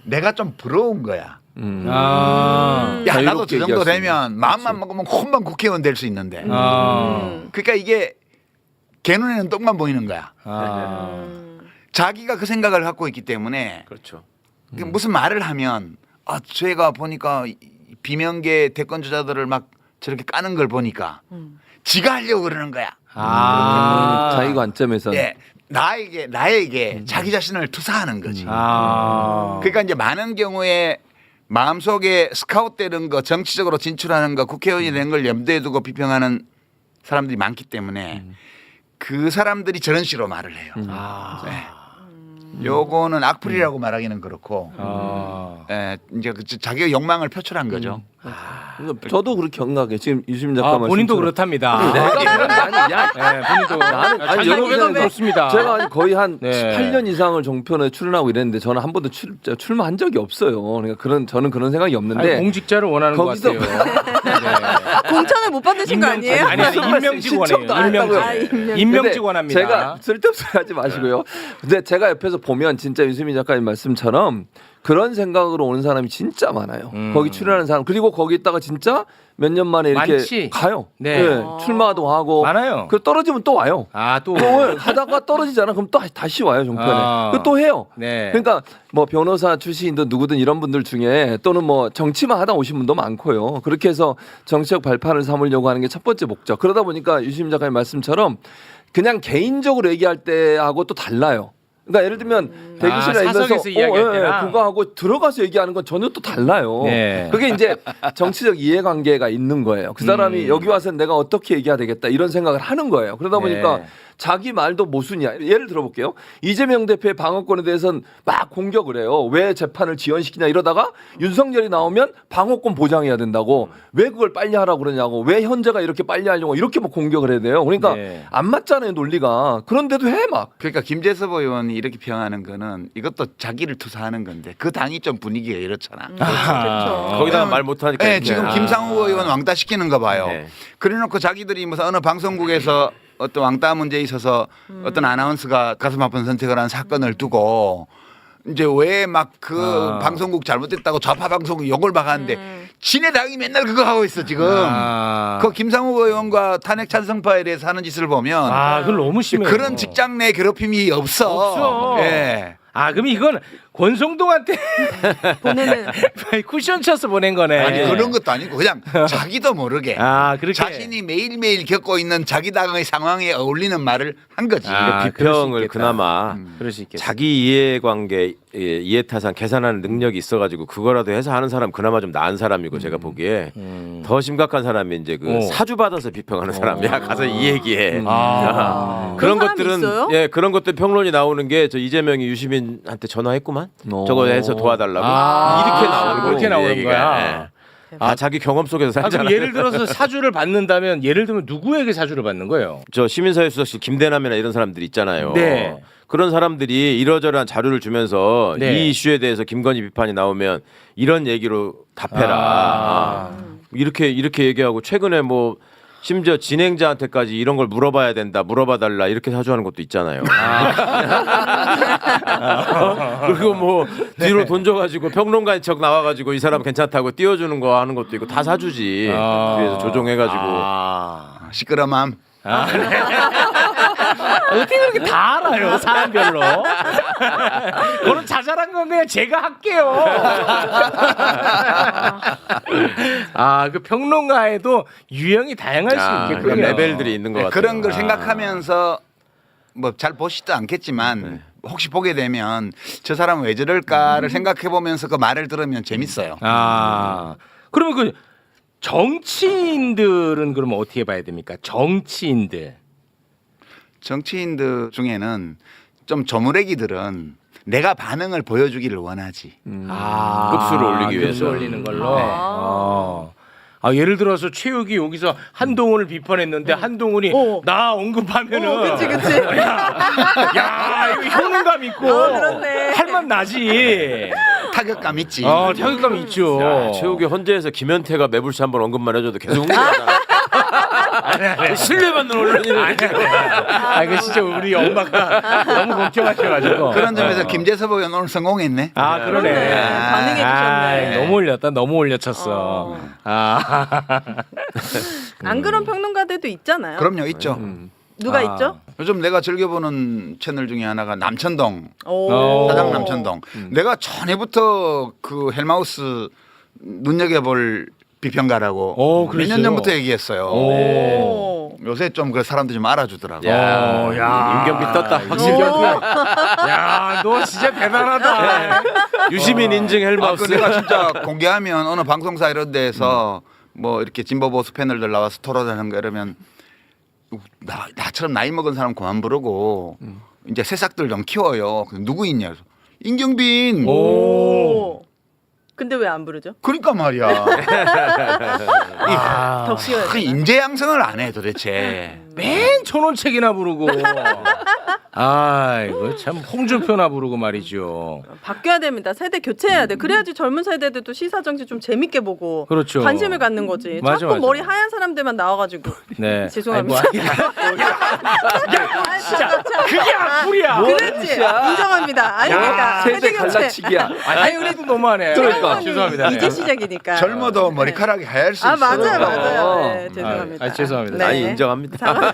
내가 좀 부러운 거야. 아. 야 나도 저 자유롭게 정도 얘기할 수 되면 마음만 먹으면 금방 국회의원 될 수 있는데. 아. 그러니까 이게 개 눈에는 똥만 보이는 거야. 아. 자기가 그 생각을 갖고 있기 때문에 그렇죠. 무슨 말을 하면 아 제가 보니까 비명계 대권 주자들을 막 저렇게 까는 걸 보니까 지가 하려고 그러는 거야. 아. 자기 관점에서 예, 나에게 자기 자신을 투사하는 거지. 아. 그러니까 이제 많은 경우에 마음속에 스카웃되는 거, 정치적으로 진출하는 거, 국회의원이 된 걸 염두에 두고 비평하는 사람들이 많기 때문에 그 사람들이 저런 식으로 말을 해요. 아. 요거는 악플이라고 말하기는 그렇고, 아. 예, 이제 그 자기의 욕망을 표출한 거죠. 그러니까 저도 그렇게 경각해. 지금 유시민 작가 말씀 본인도 그렇답니다. 내가 그런 게 아니야. 네, 본인도 나는 아니, 자기 여러 의견은 개 좋습니다. 제가 거의 한 네. 8년 이상을 종편에 출연하고 이랬는데 저는 한 번도 출마한 적이 없어요. 그러니까 저는 그런 생각이 없는데 아니, 공직자를 원하는 거기서- 것 같아요. 공천을 못 받으신 거 아니에요? 아니 임명직원이에요. 신청도 안 했다고요. 임명직원합니다. 제가 쓸데없이 하지 마시고요. 근데 제가 옆에서 보면 진짜 유시민 작가님 말씀처럼 그런 생각으로 오는 사람이 진짜 많아요. 거기 출연하는 사람 그리고 거기다가 진짜 몇 년 만에 이렇게 많지? 가요. 네. 예, 출마도 하고 많아요. 그 떨어지면 또 와요. 또 또 하다가 떨어지잖아. 그럼 또 다시 와요 종편에. 그또 해요. 네. 그러니까 뭐 변호사 출신이든 누구든 이런 분들 중에 또는 뭐 정치만 하다 오신 분도 많고요. 그렇게 해서 정치적 발판을 삼으려고 하는 게 첫 번째 목적. 그러다 보니까 유시민 작가님 말씀처럼 그냥 개인적으로 얘기할 때하고 또 달라요. 그러니까 예를 들면 대기실에 있면서 사석에서 이야기할 때랑. 그거 하고 들어가서 얘기하는 건 전혀 또 달라요. 네. 그게 이제 정치적 이해관계가 있는 거예요. 그 사람이 여기 와서 내가 어떻게 얘기해야 되겠다 이런 생각을 하는 거예요. 그러다 보니까 네. 자기 말도 모순이야. 예를 들어볼게요. 이재명 대표의 방어권에 대해서는 막 공격을 해요. 왜 재판을 지연시키냐 이러다가 윤석열이 나오면 방어권 보장해야 된다고 왜 그걸 빨리 하라고 그러냐고 왜 현재가 이렇게 빨리 하려고 이렇게 막 공격을 해야 돼요. 그러니까 네. 안 맞잖아요 논리가. 그런데도 해 막. 그러니까 김재섭 의원이 이렇게 평하는 거는 이것도 자기를 투사하는 건데 그 당이 좀 분위기가 이렇잖아. 그렇죠. 거기다가 말 못하니까. 네, 이렇게. 지금 김상우 의원 왕따 시키는 거 봐요. 네. 그래놓고 자기들이 무슨 어느 방송국에서 어떤 왕따 문제에 있어서 어떤 아나운서가 가슴 아픈 선택을 한 사건을 두고 이제 왜 막 그 방송국 잘못됐다고 좌파 방송국 욕을 박았는데 지네 당이 맨날 그거 하고 있어 지금. 그 김상우 의원과 탄핵 찬성파에 대해서 하는 짓을 보면 그건 너무 심해요. 그런 직장 내 괴롭힘이 없어. 예. 그럼 이건 권성동한테 보내는 쿠션 쳐서 보낸 거네. 아니 그런 것도 아니고 그냥 자기도 모르게 그렇게 자신이 매일매일 겪고 있는 자기 당의 상황에 어울리는 말을 한 거지. 그럴 수 비평을 있겠다. 그나마 그럴 수 있겠다. 자기 이해관계 이해타산 계산하는 능력이 있어가지고 그거라도 해서 하는 사람 그나마 좀 나은 사람이고 제가 보기에 더 심각한 사람이 이제 그 사주 받아서 비평하는 사람이야. 가서 이 얘기해. 그런 그런 사람이 것들은 있어요? 그런 것들 평론이 나오는 게 저 이재명이 유시민한테 전화했구만. 저거 해서 도와달라고 이렇게 나오는 거 그렇게 나오는 거야. 자기 경험 속에서 그럼 살잖아. 예를 들어서 사주를 받는다면 예를 들면 누구에게 사주를 받는 거예요? 저 시민사회 수석실 김대남이나 이런 사람들 있잖아요. 네. 그런 사람들이 이러저러한 자료를 주면서 네. 이 이슈에 대해서 김건희 비판이 나오면 이런 얘기로 답해라. 이렇게 얘기하고 최근에 뭐 심지어 진행자한테까지 이런 걸 물어봐야 된다, 물어봐달라 이렇게 사주하는 것도 있잖아요. 그리고 뭐 뒤로 돈 줘가지고 평론가인 척 나와가지고 이 사람 괜찮다고 띄워주는 거 하는 것도 있고 다 사주지. 그래서 조종해가지고. 시끄러맘. 어떻게 그렇게 다 알아요 사람별로? 그런 자잘한 건 그냥 제가 할게요. 그 평론가에도 유형이 다양할 수 있겠군요. 그러니까 레벨들이 있는 것 같아요. 그런 걸 생각하면서 뭐 잘 보시지도 않겠지만 혹시 보게 되면 저 사람은 왜 저럴까를 생각해 보면서 그 말을 들으면 재밌어요. 그러면 그 정치인들은 그러면 어떻게 봐야 됩니까? 정치인들 중에는 좀 조무래기들은 내가 반응을 보여주기를 원하지. 급수를 올리기 위해서. 급수 올리는 걸로. 예를 들어서 최욱이 여기서 한동훈을 비판했는데 한동훈이 나 언급하면은 그치. 야 이거 효능감 있고 그렇네. 할만 나지. 타격감 있지. 타격감 있죠. 최욱이 헌재에서 김현태가 매불시 한번 언급만 해줘도 계속 흥분하잖아. 신뢰받는 언론이네. 이거 진짜 우리 엄마가 너무 걱정하셔가지고. 그런 점에서 김재섭 의원 오늘 성공했네. 그러네. 반응해 주셨네. 너무 올렸다. 너무 올려쳤어. 안 그런 평론가들도 있잖아요. 그럼요, 있죠. 누가 있죠? 요즘 내가 즐겨보는 채널 중에 하나가 남천동, 오. 사장 남천동. 내가 전에부터 그 헬마우스 눈여겨볼 비평가라고 몇 년 그랬어요? 전부터 얘기했어요. 오. 요새 좀 그 사람들이 좀 알아주더라고. 임경비 떴다. 확실히. 야, 너 진짜 대단하다. 유시민 인증 헬마우스. 내가 진짜 공개하면 어느 방송사 이런 데에서 뭐 이렇게 진보 보수 패널들 나와서 토론하는 거 이러면 나처럼 나이 먹은 사람 그만 부르고 이제 새싹들 좀 키워요. 누구 있냐? 그래서 임경빈. 오. 근데 왜 안 부르죠? 그러니까 말이야. 더 키워야 그 되나? 인재 양성을 안 해 도대체. 맨 천원책이나 부르고. 아, 이거 참 홍준표나 부르고 말이죠. 바뀌어야 됩니다. 세대 교체해야 돼. 그래야지 젊은 세대들도 시사 정치 좀 재밌게 보고 그렇죠. 관심을 갖는 거지. 맞아, 자꾸 맞아. 머리 하얀 사람들만 나와가지고. 네. 죄송합니다. 아니, 진짜 그게 악플이야. 그렇지. 인정합니다. 아닙니까? 세대 세대 교체. 갈라치기야. 아니, 그래도 너무하네. 그러니까. 죄송합니다. 이제 시작이니까. 젊어도 머리카락이 하얄 수 아 있어. 맞아요, 맞아요. 네, 죄송합니다. 아, 죄송합니다. 네. 아니 인정합니다.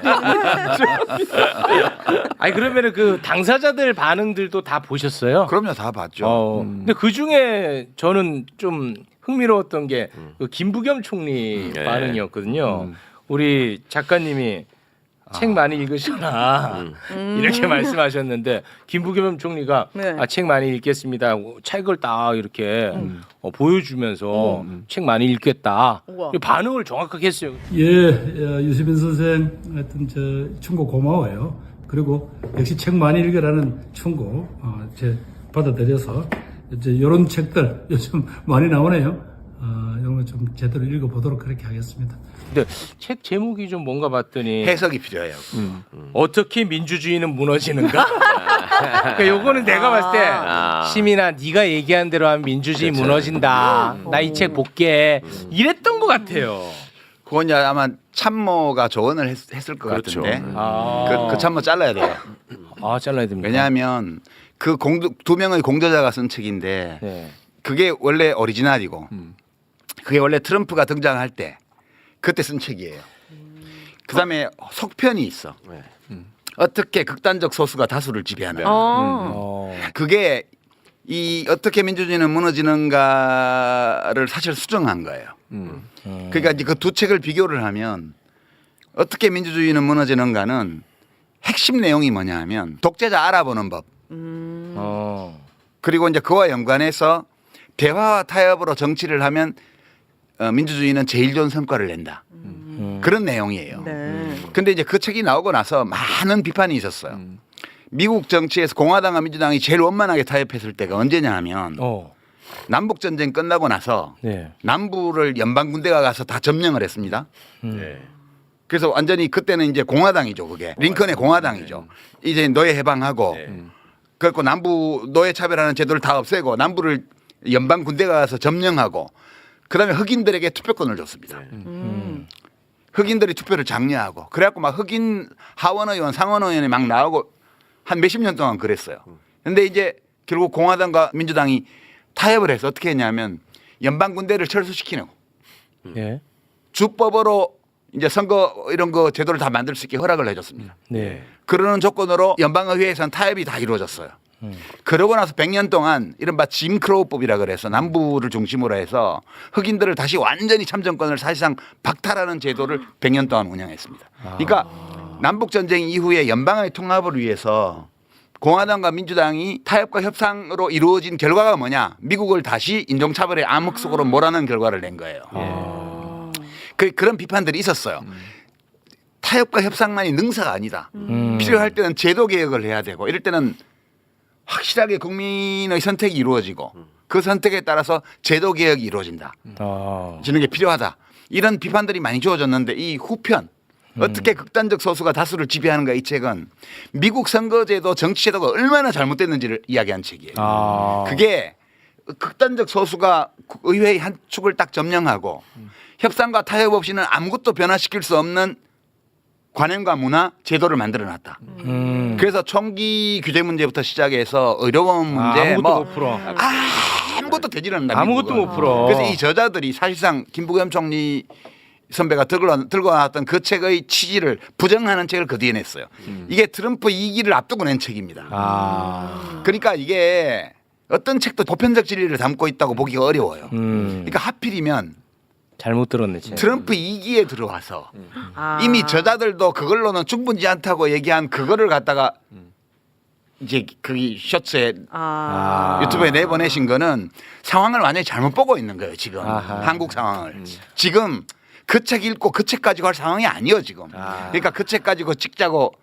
아니 그러면은 그 당사자들 반응들도 다 보셨어요? 그럼요, 다 봤죠. 근데 그 중에 저는 좀 흥미로웠던 게 그 김부겸 총리 네. 반응이었거든요. 우리 작가님이 책 많이 읽으시나 이렇게 말씀하셨는데 김부겸 총리가 네. 책 많이 읽겠습니다. 책을 딱 이렇게 보여주면서 책 많이 읽겠다. 우와. 반응을 정확하게 했어요. 예, 유시민 선생 하여튼 저 충고 고마워요. 그리고 역시 책 많이 읽으라는 충고 제 받아들여서 이제 이런 책들 요즘 많이 나오네요. 이런 거 좀 제대로 읽어보도록 그렇게 하겠습니다. 근데 책 제목이 좀 뭔가 봤더니 해석이 필요해요. 어떻게 민주주의는 무너지는가? 그러니까 요거는 내가 봤을 때 시민아 네가 얘기한 대로 하면 민주주의 무너진다. 나 이 책 볼게. 이랬던 것 같아요. 그건 이제 아마 참모가 조언을 했을 것 그렇죠. 같은데 아, 그 참모 잘라야 돼요. 잘라야 됩니다. 왜냐하면 그 두 명의 공저자가 쓴 책인데 네. 그게 원래 오리지널이고 그게 원래 트럼프가 등장할 때 그때 쓴 책이에요. 그다음에 속편이 있어. 어떻게 극단적 소수가 다수를 지배하는. 그게 이 어떻게 민주주의는 무너지는가를 사실 수정한 거예요. 그러니까 이제 그 두 책을 비교를 하면 어떻게 민주주의는 무너지는가는 핵심 내용이 뭐냐 하면 독재자 알아보는 법. 그리고 이제 그와 연관해서 대화와 타협으로 정치를 하면 민주주의는 제일 좋은 성과를 낸다. 그런 내용이에요. 네. 근데 이제 그 책이 나오고 나서 많은 비판이 있었어요. 미국 정치에서 공화당과 민주당이 제일 원만하게 타협했을 때가 언제냐 하면 남북 전쟁 끝나고 나서 네. 남부를 연방 군대가 가서 다 점령을 했습니다. 그래서 완전히 그때는 이제 공화당이죠, 그게. 링컨의 공화당이죠. 이제 노예 해방하고 그래고 남부 노예 차별하는 제도를 다 없애고 남부를 연방 군대가 가서 점령하고 그다음에 흑인들에게 투표권을 줬습니다. 흑인들이 투표를 장려하고 그래갖고 막 흑인 하원의원, 상원의원이 막 나오고 한 몇십 년 동안 그랬어요. 근데 이제 결국 공화당과 민주당이 타협을 해서 어떻게 했냐면 연방 군대를 철수시키는 네. 주법으로 이제 선거 이런 거 제도를 다 만들 수 있게 허락을 해줬습니다. 네. 그러는 조건으로 연방의회에서는 타협이 다 이루어졌어요. 그러고 나서 100년 동안 이른바 짐크로우법이라 그래서 남부를 중심으로 해서 흑인들을 다시 완전히 참정권을 사실상 박탈하는 제도를 100년 동안 운영했습니다. 그러니까 남북 전쟁 이후에 연방의 통합을 위해서 공화당과 민주당이 타협과 협상으로 이루어진 결과가 뭐냐? 미국을 다시 인종차별의 암흑 속으로 몰아넣은 결과를 낸 거예요. 그런 비판들이 있었어요. 타협과 협상만이 능사가 아니다. 필요할 때는 제도 개혁을 해야 되고 이럴 때는 확실하게 국민의 선택이 이루어지고 그 선택에 따라서 제도 개혁이 이루어진다. 지는 게 필요하다. 이런 비판들이 많이 주어졌는데 이 후편 어떻게 극단적 소수가 다수를 지배하는가 이 책은 미국 선거제도 정치제도가 얼마나 잘못됐는지를 이야기한 책이에요. 그게 극단적 소수가 의회의 한 축을 딱 점령하고 협상과 타협 없이는 아무것도 변화시킬 수 없는 관행과 문화, 제도를 만들어놨다. 그래서 총기 규제 문제부터 시작해서 의료보험 문제, 아무것도 뭐 못 풀어. 아무것도 되질 않는다. 아무것도 미국은. 못 풀어. 그래서 이 저자들이 사실상 김부겸 총리 선배가 들고 나왔던 그 책의 취지를 부정하는 책을 그 뒤에 냈어요. 이게 트럼프 2기를 앞두고 낸 책입니다. 그러니까 이게 어떤 책도 보편적 진리를 담고 있다고 보기가 어려워요. 그러니까 하필이면 잘못 들었네. 쟤. 트럼프 2기에 들어와서 이미 저자들도 그걸로는 충분치 않다고 얘기한 그거를 갖다가 이제 그 쇼츠에 유튜브에 내보내신 거는 상황을 완전히 잘못 보고 있는 거예요. 지금 한국 상황을. 지금 그 책 읽고 그 책 가지고 할 상황이 아니에요. 지금. 그러니까 그 책 가지고 찍자고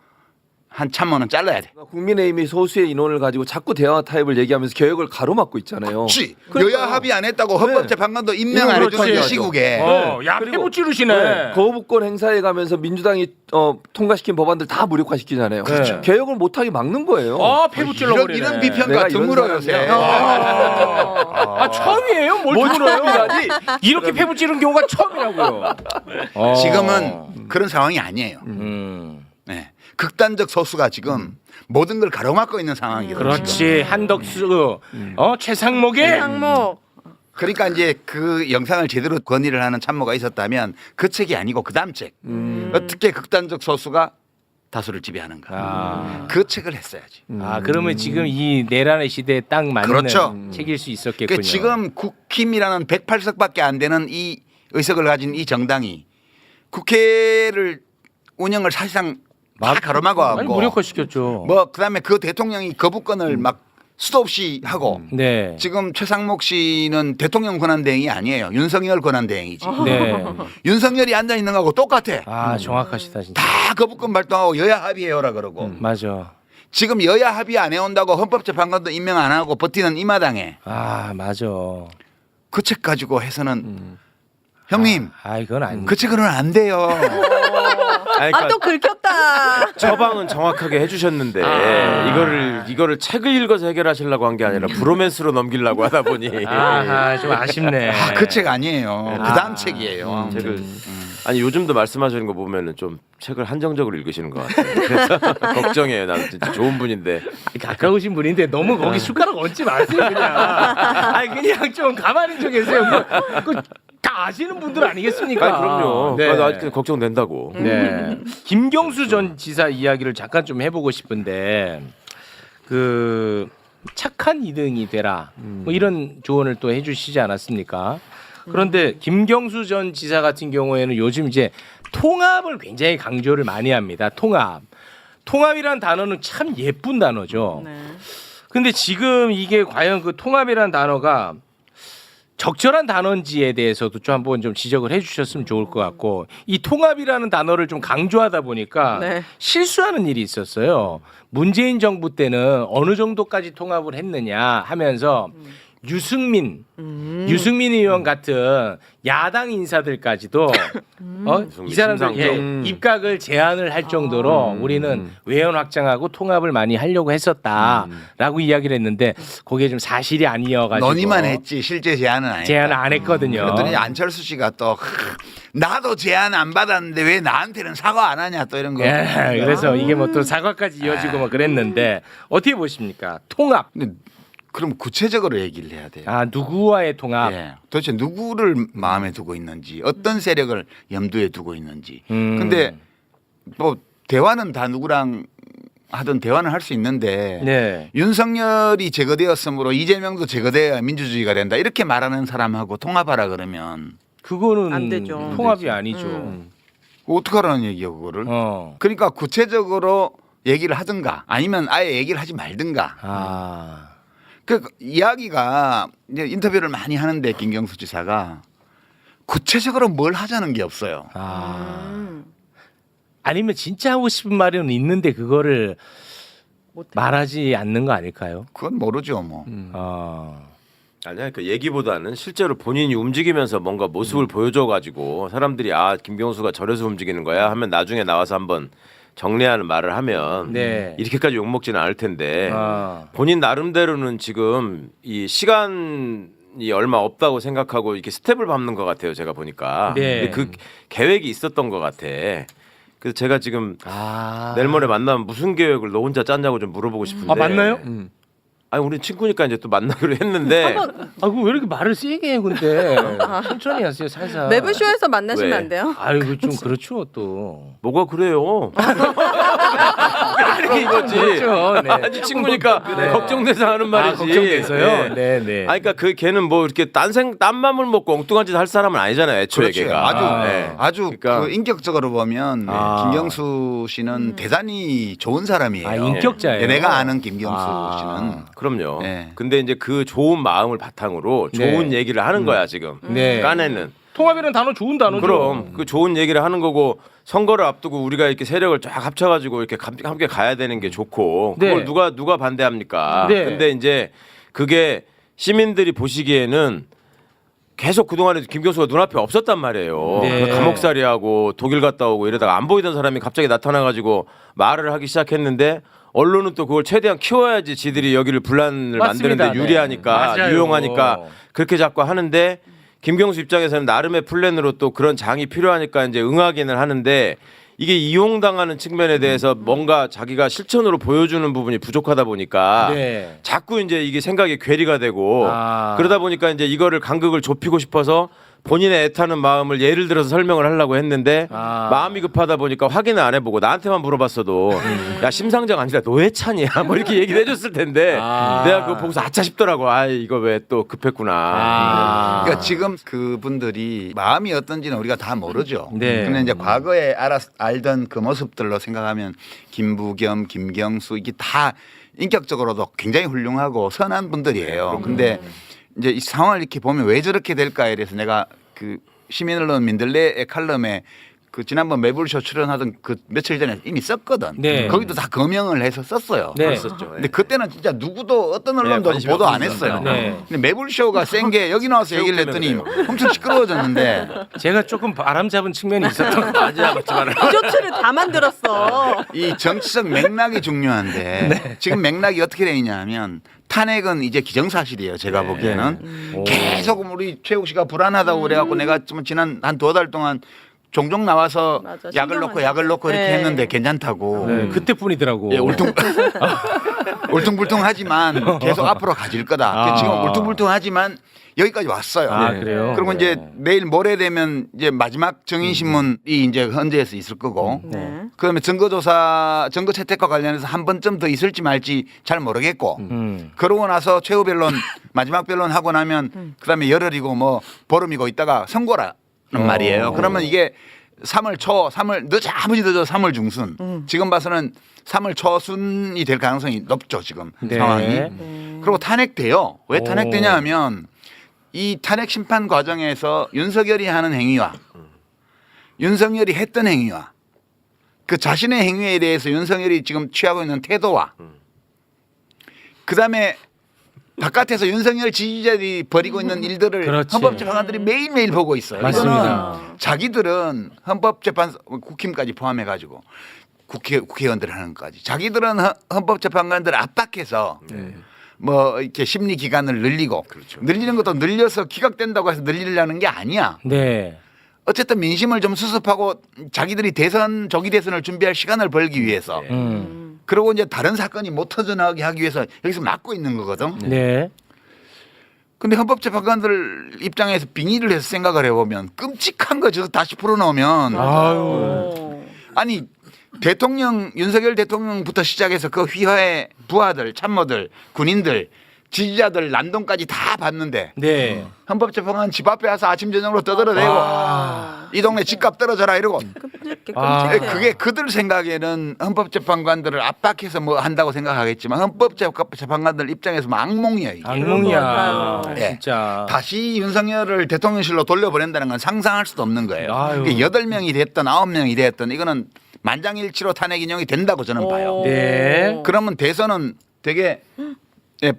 한 참모는 잘라야 돼. 국민의힘이 소수의 인원을 가지고 자꾸 대화 타입을 얘기하면서 개혁을 가로막고 있잖아요. 그렇지. 여야 합의 안 했다고 헌법재판관도 임명 안 해주는 그렇지. 시국에 야 그리고- 패부 찌르시네. 네, 거부권 행사해 가면서 민주당이 통과시킨 법안들 다 무력화시키잖아요. 그렇죠. 개혁을 못하게 막는 거예요. 아 패부 찔러버리네. 이런 비평가 내가 이런 드물어요. 사람이야. 아 처음이에요? 뭘 드물어요? 이렇게 패부 찌른 경우가 처음이라고요. 지금은 그런 상황이 아니에요. 네. 극단적 소수가 지금 모든 걸 가로막고 있는 상황이거든요. 그렇지 한덕수, 최상목의 상목. 그러니까 이제 그 영상을 제대로 건의를 하는 참모가 있었다면 그 책이 아니고 그 다음 책 어떻게 극단적 소수가 다수를 지배하는가 그 책을 했어야지. 그러면 지금 이 내란의 시대에 딱 맞는 그렇죠. 책일 수 있었겠군요. 그러니까 지금 국힘이라는 108석밖에 안 되는 이 의석을 가진 이 정당이 국회를 운영을 사실상 다 가로막아 아니 갖고 무력화시켰죠. 뭐 그다음에 그 대통령이 거부권을 막 수도 없이 하고 네. 지금 최상목 씨는 대통령 권한대행이 아니에요. 윤석열 권한대행이지. 네. 윤석열이 앉아 있는 거하고 똑같아. 아 정확하시다 진짜. 다 거부권 발동하고 여야 합의해요라 그러고 맞아. 지금 여야 합의 안 해온다고 헌법재판관도 임명 안 하고 버티는 이 마당에 아 맞아. 그 책 가지고 해서는 형님 이건 아니. 그 책으로는 안 돼요. 아니, 아 또 긁혔다. 처방은 정확하게 해주셨는데 이거를 책을 읽어서 해결하시려고 한 게 아니라 브로맨스로 넘기려고 하다 보니 좀 아쉽네. 그 책 아니에요. 그 다음 책이에요. 책을 아니 요즘도 말씀하시는 거 보면은 좀 책을 한정적으로 읽으시는 것 같아요. 그래서 걱정해요. 나는 진짜 좋은 분인데 가까우신 분인데 너무 거기 숟가락 얹지 마세요 그냥. 아니 그냥 좀 가만히 좀 계세요. 다 아시는 분들 아니겠습니까? 그럼요. 네. 나도 아직도 걱정된다고. 네. 김경수 전 지사 이야기를 잠깐 좀 해보고 싶은데 그 착한 2등이 되라 뭐 이런 조언을 또 해주시지 않았습니까? 그런데 김경수 전 지사 같은 경우에는 요즘 이제 통합을 굉장히 강조를 많이 합니다. 통합이란 단어는 참 예쁜 단어죠. 네. 근데 지금 이게 과연 그 통합이란 단어가 적절한 단어인지에 대해서도 좀 한번 좀 지적을 해주셨으면 좋을 것 같고 이 통합이라는 단어를 좀 강조하다 보니까 네. 실수하는 일이 있었어요. 문재인 정부 때는 어느 정도까지 통합을 했느냐 하면서 유승민 의원 같은 야당 인사들까지도 이 사람들 입각을 제한을 할 정도로 우리는 외연 확장하고 통합을 많이 하려고 했었다라고 이야기를 했는데 그게 좀 사실이 아니어가지고 논의만 했지 실제 제안은 안 했다. 제안을 안 했거든요. 그랬더니 안철수 씨가 또 나도 제안 안 받았는데 왜 나한테는 사과 안 하냐 또 이런 거. 예, 그래서 이게 뭐 또 사과까지 이어지고 뭐 그랬는데 어떻게 보십니까? 통합. 근데 그럼 구체적으로 얘기를 해야 돼요. 누구와의 통합? 예. 도대체 누구를 마음에 두고 있는지, 어떤 세력을 염두에 두고 있는지. 음. 근데 뭐 대화는 다 누구랑 하든 대화는 할 수 있는데 네. 윤석열이 제거되었으므로 이재명도 제거되어야 민주주의가 된다 이렇게 말하는 사람하고 통합하라 그러면 그거는 안 되죠. 통합이 아니죠. 어떡하라는 얘기야 그거를. 어. 그러니까 구체적으로 얘기를 하든가 아니면 아예 얘기를 하지 말든가. 그 이야기가 이제 인터뷰를 많이 하는데 김경수 지사가 구체적으로 뭘 하자는 게 없어요. 아니면 진짜 하고 싶은 말은 있는데 그거를 말하지 않는 거 아닐까요? 그건 모르죠 뭐. 아니야 그 얘기보다는 실제로 본인이 움직이면서 뭔가 모습을 보여줘가지고 사람들이 김경수가 저래서 움직이는 거야 하면 나중에 나와서 한번 정리하는 말을 하면 네. 이렇게까지 욕먹지는 않을 텐데 본인 나름대로는 지금 이 시간이 얼마 없다고 생각하고 이렇게 스텝을 밟는 것 같아요. 제가 보니까 네. 근데 그 계획이 있었던 것 같아. 그래서 제가 지금 내일 모레 만나면 무슨 계획을 너 혼자 짰냐고 좀 물어보고 싶은데. 맞나요? 아니 우리 친구니까 이제 또 만나기로 했는데. 그거 왜 이렇게 말을 세게 해 근데 천천히 하세요 살살. 매블쇼에서 만나시면 왜? 안 돼요? 아이고 좀 그렇죠 또. 뭐가 그래요? 그런 거지. 그렇죠. 네. 아니 친구니까 걱정돼서 하는 말이지. 걱정돼서요. 네. 네. 아니 그러니까 그 걔는 뭐 이렇게 딴 맘을 먹고 엉뚱한 짓 할 사람은 아니잖아요. 애초에 그렇지. 걔가. 아주 그러니까. 그 인격적으로 보면 김경수 씨는 대단히 좋은 사람이에요. 인격자예요. 내가 아는 김경수 씨는. 그럼요. 네. 근데 이제 그 좋은 마음을 바탕으로 좋은 얘기를 하는 거야 지금. 네. 까내는. 통합이라는 단어 좋은 단어죠. 그럼 그 좋은 얘기를 하는 거고 선거를 앞두고 우리가 이렇게 세력을 쫙 합쳐가지고 이렇게 함께 가야 되는 게 좋고 그걸 네. 누가 반대합니까? 네. 근데 이제 그게 시민들이 보시기에는 계속 그동안에 김경수가 눈앞에 없었단 말이에요. 네. 감옥살이하고 독일 갔다 오고 이러다가 안 보이던 사람이 갑자기 나타나가지고 말을 하기 시작했는데 언론은 또 그걸 최대한 키워야지 지들이 여기를 분란을 맞습니다. 만드는데 유리하니까 네. 맞아요. 유용하니까 그렇게 자꾸 하는데 김경수 입장에서는 나름의 플랜으로 또 그런 장이 필요하니까 이제 응하기는 하는데 이게 이용당하는 측면에 대해서 뭔가 자기가 실천으로 보여주는 부분이 부족하다 보니까 네. 자꾸 이제 이게 생각이 괴리가 되고 아. 그러다 보니까 이제 이거를 간극을 좁히고 싶어서 본인의 애타는 마음을 예를 들어서 설명을 하려고 했는데 아. 마음이 급하다 보니까 확인을 안 해보고 나한테만 물어봤어도 야 심상정 아니라 노회찬이야 뭐 이렇게 얘기를 해줬을 텐데 아. 내가 그거 보고서 아차 싶더라고. 아 이거 왜 또 급했구나. 아. 그러니까 지금 그분들이 마음이 어떤지는 우리가 다 모르죠. 네. 근데 이제 과거에 알던 그 모습들로 생각하면 김부겸, 김경수 이게 다 인격적으로도 굉장히 훌륭하고 선한 분들이에요. 근데 이제 이 상황을 이렇게 보면 왜 저렇게 될까에 대해서 내가 그 시민언론 민들레의 칼럼에 그 지난번 매불쇼 출연하던 그 며칠 전에 이미 썼거든. 네. 거기도 다 검명을 해서 썼어요. 네. 그랬었죠. 근데 그때는 진짜 누구도 어떤 언론도 관심이 보도 안 없었어요. 했어요. 네. 근데 매불쇼가 센 게 여기 나와서 얘기를 했더니 때문에 엄청 시끄러워졌는데 제가 조금 바람 잡은 측면이 있었던 거 맞아 맞지 마라. 디저트를 다 만들었어. 이 정치적 맥락이 중요한데 지금 맥락이 어떻게 돼 있냐면 탄핵은 이제 기정사실이에요. 제가 보기에는 계속 우리 최욱 씨가 불안하다고 그래갖고 내가 좀 지난 한 2달 동안 종종 나와서 맞아, 약을 넣고 신경 약을 넣고 이렇게 네. 했는데 괜찮다고. 네, 그때뿐이더라고. 예, 울퉁불퉁하지만 계속 앞으로 가질 거다. 아. 지금 울퉁불퉁하지만 여기까지 왔어요. 아, 그래요? 그리고 이제 내일 모레 되면 이제 마지막 정인신문이 이제 헌재에서 있을 거고. 네. 그다음에 증거 채택과 관련해서 한 번쯤 더 있을지 말지 잘 모르겠고. 그러고 나서 최후 변론 마지막 변론 하고 나면 그다음에 열흘이고 뭐 보름이고 있다가 선고라는 말이에요. 그러면 이게 3월 초, 아무리 늦어도 3월 중순. 지금 봐서는 3월 초순이 될 가능성이 높죠 지금 네. 상황이. 그리고 탄핵돼요. 왜 탄핵되냐 하면 이 탄핵 심판 과정에서 윤석열이 하는 행위와 윤석열이 했던 행위와 그 자신의 행위에 대해서 윤석열이 지금 취하고 있는 태도와 그다음에 바깥에서 윤석열 지지자들이 벌이고 있는 일들을 그렇지. 헌법재판관들이 매일매일 보고 있어요. 맞습니다. 이거는 자기들은 헌법재판소 국힘까지 포함해가지고 국회의원들 하는 것까지 자기들은 헌법재판관들을 압박해서 뭐 이렇게 심리 기간을 늘리고 늘리는 것도 늘려서 기각된다고 해서 늘리려는 게 아니야. 네. 어쨌든 민심을 좀 수습하고 자기들이 조기 대선을 준비할 시간을 벌기 위해서 그리고 이제 다른 사건이 못 터져나오게 하기 위해서 여기서 막고 있는 거거든. 네. 근데 헌법재판관들 입장에서 빙의를 해서 생각을 해보면 끔찍한 거 저거 다시 풀어놓으면 아유. 아니 대통령 윤석열 대통령부터 시작해서 그 휘하의 부하들 참모들 군인들 지지자들 난동까지 다 봤는데 네. 헌법재판관 집 앞에 와서 아침 저녁으로 떠들어대고 이 동네 집값 떨어져라 이러고 아. 그게 그들 생각에는 헌법재판관들을 압박해서 뭐 한다고 생각하겠지만 헌법재판관들 입장에서 뭐 악몽이야 이게. 악몽이야. 맞아요. 예. 진짜. 다시 윤석열을 대통령실로 돌려보낸다는 건 상상할 수도 없는 거예요. 아유. 8명이 됐든 9명이 됐든 이거는 만장일치로 탄핵 인용이 된다고 저는 봐요. 네. 그러면 대선은 되게 예,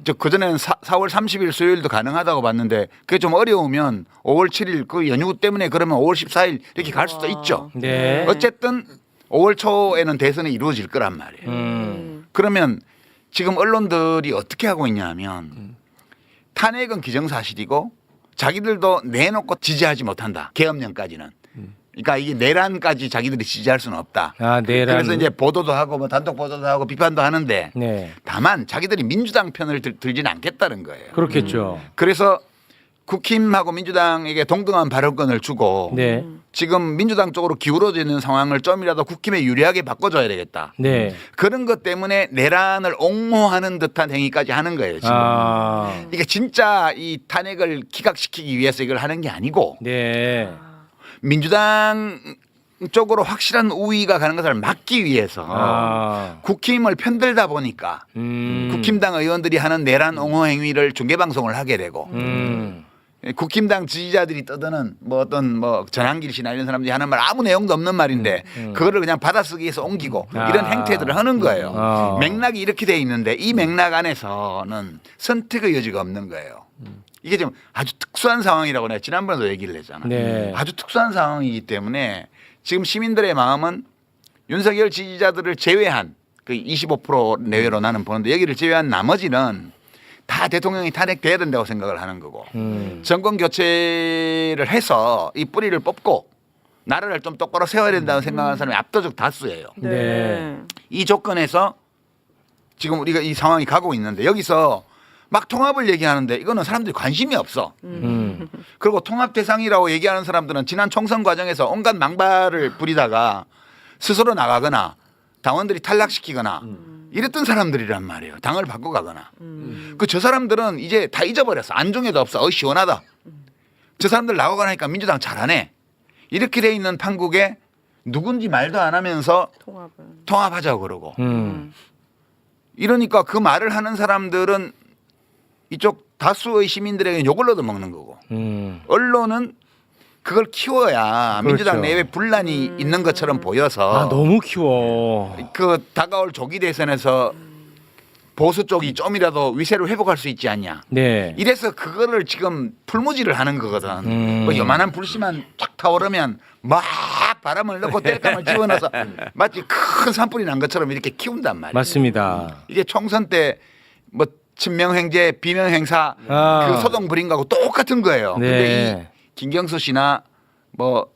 저 그전에는 4월 30일 수요일도 가능하다고 봤는데 그게 좀 어려우면 5월 7일 그 연휴 때문에 그러면 5월 14일 이렇게 갈 수도 있죠. 네. 어쨌든 5월 초에는 대선이 이루어질 거란 말이에요. 그러면 지금 언론들이 어떻게 하고 있냐면 탄핵은 기정사실이고 자기들도 내놓고 지지하지 못한다. 계엄령까지는. 그러니까 이게 내란까지 자기들이 지지할 수는 없다. 아, 내란. 그래서 이제 보도도 하고 뭐 단독 보도도 하고 비판도 하는데 네. 다만 자기들이 민주당 편을 들지는 않겠다는 거예요. 그렇겠죠. 그래서 국힘하고 민주당에게 동등한 발언권을 주고 네. 지금 민주당 쪽으로 기울어져 있는 상황을 좀이라도 국힘에 유리하게 바꿔줘야 되겠다. 네. 그런 것 때문에 내란을 옹호하는 듯한 행위까지 하는 거예요. 지금. 아. 이게 진짜 이 탄핵을 기각시키기 위해서 이걸 하는 게 아니고 네. 민주당 쪽으로 확실한 우위가 가는 것을 막기 위해서 아. 국힘을 편들다 보니까 국힘당 의원들이 하는 내란 옹호 행위를 중계방송을 하게 되고 국힘당 지지자들이 떠드는 뭐 어떤 뭐 전한길 씨나 이런 사람들이 하는 말 아무 내용도 없는 말인데 그거를 그냥 받아쓰기해서 옮기고 이런 행태들을 하는 거예요. 맥락이 이렇게 돼 있는데 이 맥락 안에서는 선택의 여지가 없는 거예요. 이게 좀 아주 특수한 상황이라고 내가 지난번에도 얘기를 했잖아. 네. 아주 특수한 상황이기 때문에 지금 시민들의 마음은 윤석열 지지자들을 제외한 그 25% 내외로 나는 보는데 여기를 제외한 나머지는 다 대통령이 탄핵돼야 된다고 생각을 하는 거고 정권 교체를 해서 이 뿌리를 뽑고 나라를 좀 똑바로 세워야 된다고 생각하는 사람이 압도적 다수예요. 네. 이 조건에서 지금 우리가 이 상황이 가고 있는데 여기서 막 통합을 얘기하는데 이거는 사람들이 관심이 없어. 그리고 통합 대상이라고 얘기하는 사람들은 지난 총선 과정에서 온갖 망발을 부리다가 스스로 나가거나 당원들이 탈락시키거나 이랬던 사람들이란 말이에요. 당을 바꿔가거나. 그 저 사람들은 이제 다 잊어버렸어. 안중에도 없어. 시원하다. 저 사람들 나가거나 하니까 민주당 잘하네. 이렇게 돼 있는 판국에 누군지 말도 안 하면서 통합하자고 그러고. 이러니까 그 말을 하는 사람들은 이쪽 다수의 시민들에게 욕을 얻어먹는 거고. 언론은 그걸 키워야 민주당 그렇죠. 내에 분란이 있는 것처럼 보여서 아 너무 키워. 그 다가올 조기 대선에서 보수 쪽이 좀이라도 위세를 회복할 수 있지 않냐. 네. 이래서 그거를 지금 풀무지를 하는 거거든. 뭐 요만한 불씨만 쫙 타오르면 막 바람을 넣고 땔감을 집어넣어서 마치 큰 산불이 난 것처럼 이렇게 키운단 말이야. 맞습니다. 이게 총선 때 뭐 친명행제, 비명행사 그 소동 부린 거하고 똑같은 거예요. 네. 근데 이 김경수 씨나 뭐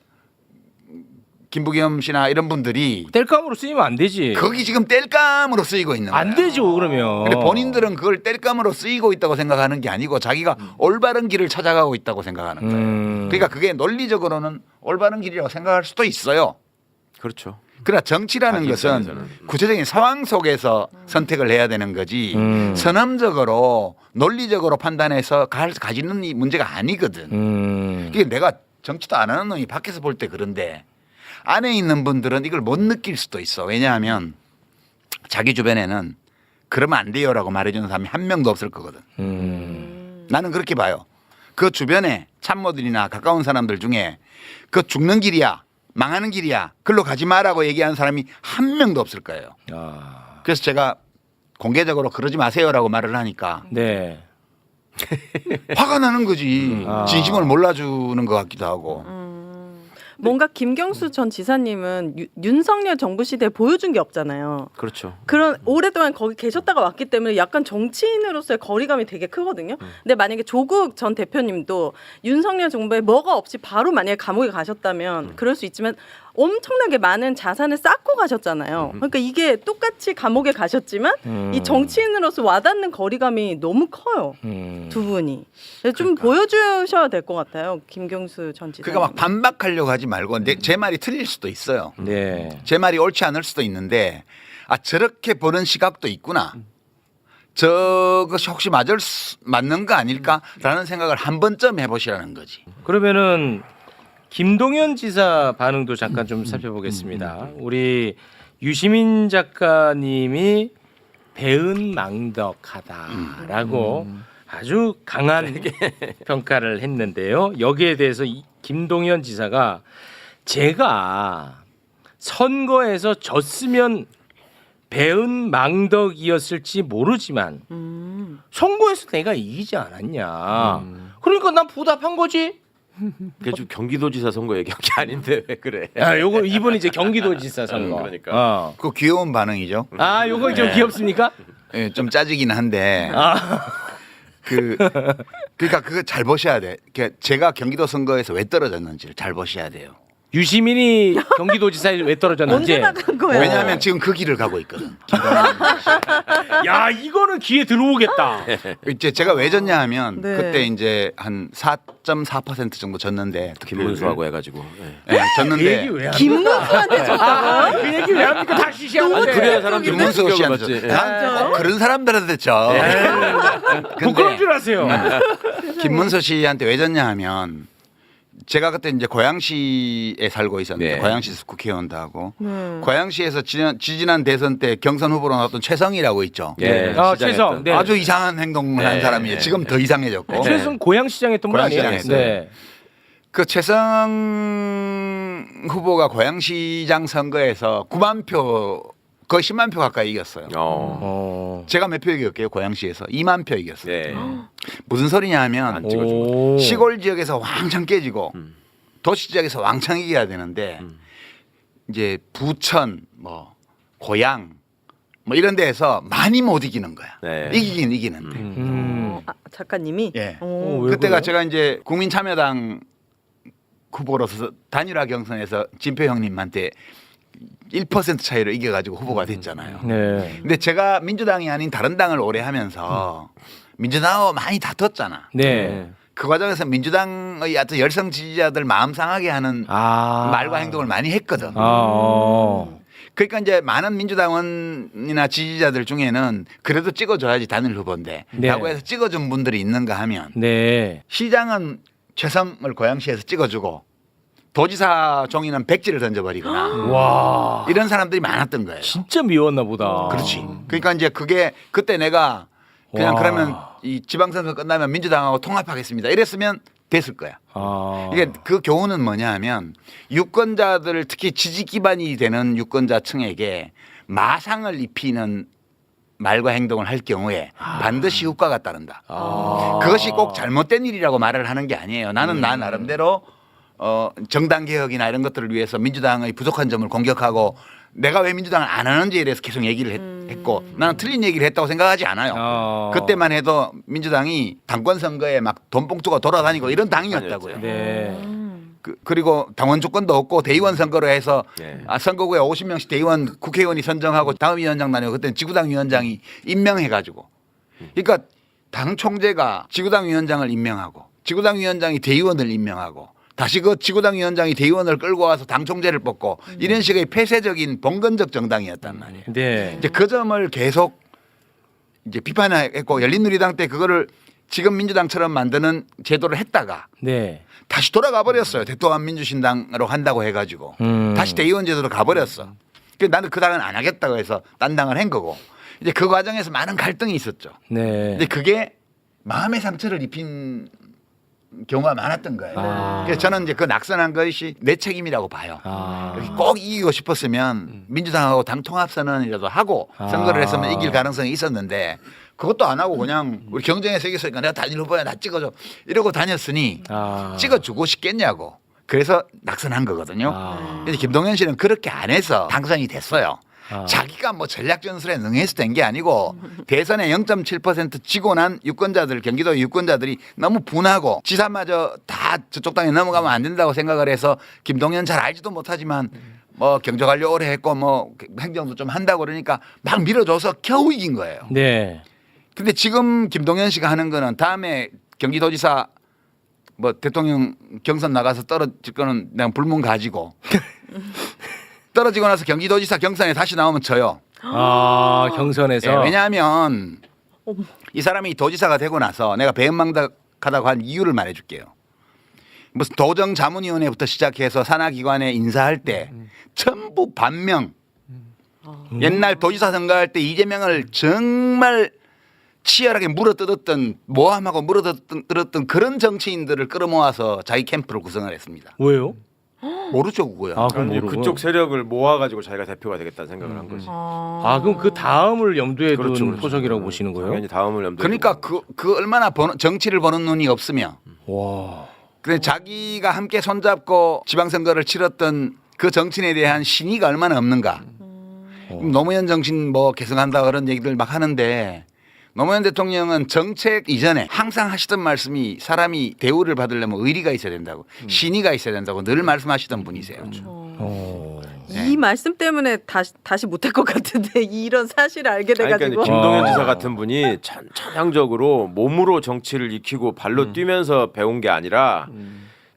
김부겸 씨나 이런 분들이 뗄감으로 쓰이면 안 되지. 거기 지금 뗄감으로 쓰이고 있는 거야. 안 되죠 그러면. 근데 본인들은 그걸 뗄감으로 쓰이고 있다고 생각하는 게 아니고 자기가 올바른 길을 찾아가고 있다고 생각하는 거예요. 그러니까 그게 논리적으로는 올바른 길이라고 생각할 수도 있어요. 그렇죠. 그러나 정치라는 자기 것은 입장에서는. 구체적인 상황 속에서 선택을 해야 되는 거지 선언적으로 논리적으로 판단해서 가지는 이 문제가 아니거든. 이게 내가 정치도 안 하는 놈이 밖에서 볼 때 그런데 안에 있는 분들은 이걸 못 느낄 수도 있어. 왜냐하면 자기 주변에는 그러면 안 돼요라고 말해주는 사람이 한 명도 없을 거거든. 나는 그렇게 봐요. 그 주변에 참모들이나 가까운 사람들 중에 그 죽는 길이야 망하는 길이야 글로 가지 마라고 얘기하는 사람이 한 명도 없을 거예요. 그래서 제가 공개적으로 그러지 마세요라고 말을 하니까 네. 화가 나는 거지. 진심을 몰라주는 것 같기도 하고. 뭔가 김경수 전 지사님은 윤석열 정부 시대에 보여준 게 없잖아요. 그렇죠. 그런 오랫동안 거기 계셨다가 왔기 때문에 약간 정치인으로서의 거리감이 되게 크거든요. 근데 만약에 조국 전 대표님도 윤석열 정부에 뭐가 없이 바로 만약에 감옥에 가셨다면 그럴 수 있지만 엄청나게 많은 자산을 쌓고 가셨잖아요. 그러니까 이게 똑같이 감옥에 가셨지만 이 정치인으로서 와닿는 거리감이 너무 커요. 두 분이. 그래서 좀 보여주셔야 될 것 같아요. 김경수 전 지사. 그러니까 막 반박하려고 하지 말고 제 말이 틀릴 수도 있어요. 네. 제 말이 옳지 않을 수도 있는데 아 저렇게 보는 시각도 있구나. 저것이 혹시 맞는 거 아닐까라는 생각을 한 번쯤 해보시라는 거지. 그러면은 김동연 지사 반응도 잠깐 좀 살펴보겠습니다. 우리 유시민 작가님이 배은망덕하다라고 아주 강한 평가를 했는데요. 여기에 대해서 김동연 지사가 제가 선거에서 졌으면 배은망덕이었을지 모르지만 선거에서 내가 이기지 않았냐. 그러니까 난 보답한 거지. 그게 좀 경기도지사 선거 얘기한 게 아닌데 왜 그래? 야, 요거 이번 이제 경기도지사 선거. 그러니까. 그 귀여운 반응이죠. 아, 요거 좀 귀엽습니까? 예, 좀 짜지긴 한데. 그러니까 그거 잘 보셔야 돼. 그러니까 제가 경기도 선거에서 왜 떨어졌는지를 잘 보셔야 돼요. 유시민이 경기도지사에 왜 떨어졌는지. 언제 나간 거야? 왜냐하면 지금 그 길을 가고 있거든. 야, 이거는 귀에 들어오겠다. 이제 제가 왜 졌냐 하면 네. 그때 이제 한 4.4% 정도 졌는데 김문수하고 해가지고. 예. 예, 그 졌는데 얘기 왜 합니까? 김문수한테 졌다고요? 그 얘기 왜 합니까? 다 시시한데. 그래야 사람들이 김문수 씨한테 맞지. 졌- 난 그런 사람들한테 졌죠. 부끄러운 줄 아세요. 김문수 씨한테 왜 졌냐 하면 제가 그때 이제 고양시에 살고 있었는데 네. 고양시에서 국회의원도 하고 네. 고양시에서 지지난 대선 때 경선 후보로 나왔던 최성이라고 있죠. 예. 아, 시장했던. 최성. 네. 아주 이상한 행동을 한 네. 사람이에요. 지금 더 이상해졌고. 최승 고양시장 했던 분 아니에요? 고양시장에서. 네. 그 최성 후보가 고양시장 선거에서 9만 표 거의 10만 표 가까이 이겼어요. 제가 몇 표 이겼게요? 고양시에서 2만 표 이겼어요. 네. 무슨 소리냐 하면 안 찍어준 거죠. 오. 시골 지역에서 왕창 깨지고 도시 지역에서 왕창 이겨야 되는데 이제 부천 뭐 고양 뭐 이런 데에서 많이 못 이기는 거야. 네. 이기긴 이기는데. 작가님이. 예. 오. 왜 그때가 그래요? 제가 이제 국민참여당 후보로서 단일화 경선에서 진표 형님한테 1% 차이로 이겨가지고 후보가 됐잖아요. 네. 근데 제가 민주당이 아닌 다른 당을 오래 하면서 민주당하고 많이 다퉜잖아. 네. 그 과정에서 민주당의 어떤 열성 지지자들 마음 상하게 하는 말과 행동을 많이 했거든. 그러니까 이제 많은 민주당원이나 지지자들 중에는 그래도 찍어줘야지 단일 후보인데 네. 라고 해서 찍어준 분들이 있는가 하면 네. 시장은 최성을 고양시에서 찍어주고 도지사 종이는 백지를 던져버리거나 와. 이런 사람들이 많았던 거예요. 진짜 미웠나 보다. 그렇지. 그러니까 이제 그게 그때 내가 그냥 와. 그러면 이 지방선거 끝나면 민주당하고 통합하겠습니다. 이랬으면 됐을 거야. 이게 그 교훈은 뭐냐 하면 유권자들 특히 지지 기반이 되는 유권자층에게 마상을 입히는 말과 행동을 할 경우에 반드시 효과가 따른다. 그것이 꼭 잘못된 일이라고 말을 하는 게 아니에요. 나는 나 나름대로 정당 개혁이나 이런 것들을 위해서 민주당의 부족한 점을 공격하고 내가 왜 민주당을 안 하는지에 대해서 계속 얘기를 했고 나는 틀린 얘기를 했다고 생각하지 않아요. 그때만 해도 민주당이 당권 선거에 막 돈봉투가 돌아다니고 이런 당이었다고요. 네. 그리고 당원 조건도 없고 대의원 선거로 해서 네. 선거구에 50명씩 대의원 국회의원이 선정하고 다음 위원장 다니고 그때는 지구당 위원장이 임명해가지고 그러니까 당 총재가 지구당 위원장을 임명하고 지구당 위원장이 대의원을 임명하고 다시 그 지구당 위원장이 대의원을 끌고 와서 당 총재를 뽑고 이런 식의 폐쇄적인 봉건적 정당이었단 말이에요. 네. 이제 그 점을 계속 이제 비판했고 열린우리당 때 그거를 지금 민주당처럼 만드는 제도를 했다가 네. 다시 돌아가 버렸어요. 대통합 민주신당으로 한다고 해가지고 다시 대의원 제도로 가버렸어. 그래서 나는 그 당은 안 하겠다고 해서 딴 당을 한 거고 이제 그 과정에서 많은 갈등이 있었죠. 네. 근데 그게 마음의 상처를 입힌 경우가 많았던 거예요. 그래서 저는 이제 그 낙선한 것이 내 책임이라고 봐요. 꼭 이기고 싶었으면 민주당하고 당 통합 선언이라도 하고 선거를 했으면 이길 가능성이 있었는데 그것도 안 하고 그냥 우리 경쟁에서 이겼으니까 내가 단일 후보야 나 찍어줘 이러고 다녔으니 찍어주고 싶겠냐고. 그래서 낙선한 거거든요. 그래서 김동연 씨는 그렇게 안 해서 당선이 됐어요. 자기가 뭐 전략 전술에 능해서 된 게 아니고 대선에 0.7% 지고 난 유권자들 경기도 유권자들이 너무 분하고 지사마저 다 저쪽 당에 넘어가면 안 된다고 생각을 해서 김동연 잘 알지도 못하지만 뭐 경제관료 오래 했고 뭐 행정도 좀 한다고 그러니까 막 밀어줘서 겨우 이긴 거예요. 네. 근데 지금 김동연 씨가 하는 거는 다음에 경기도지사 뭐 대통령 경선 나가서 떨어질 거는 내가 불문 가지고 떨어지고 나서 경기도지사 경선에 다시 나오면 져요. 경선에서. 네, 왜냐하면 이 사람이 도지사가 되고 나서 내가 배은망덕하다고 한 이유를 말해줄게요. 무슨 도정자문위원회부터 시작해서 산하기관에 인사할 때 전부 반명. 옛날 도지사 선거할 때 이재명을 정말 치열하게 물어뜯었던 모함하고 물어뜯었던 그런 정치인들을 끌어모아서 자기 캠프를 구성을 했습니다. 왜요? 모르죠 그거야. 그럼 아니, 모르고. 그쪽 세력을 모아가지고 자기가 대표가 되겠다는 생각을 한 거지. 그럼 그 다음을 염두에 둔 그렇죠, 그렇죠. 포석이라고 보시는 거예요? 당연히 다음을 염두에 그러니까 그 얼마나 정치를 보는 눈이 없으며 와. 근데 자기가 함께 손잡고 지방선거를 치렀던 그 정치인에 대한 신의가 얼마나 없는가. 노무현 정신 뭐 개성한다 그런 얘기들 막 하는데 노무현 대통령은 정책 이전에 항상 하시던 말씀이 사람이 대우를 받으려면 의리가 있어야 된다고 신의가 있어야 된다고 늘 말씀하시던 분이세요. 이 말씀 때문에 다시 못할 것 같은데 이런 사실을 알게 그러니까 돼가지고 김동연 지사 같은 분이 전향적으로 몸으로 정치를 익히고 발로 뛰면서 배운 게 아니라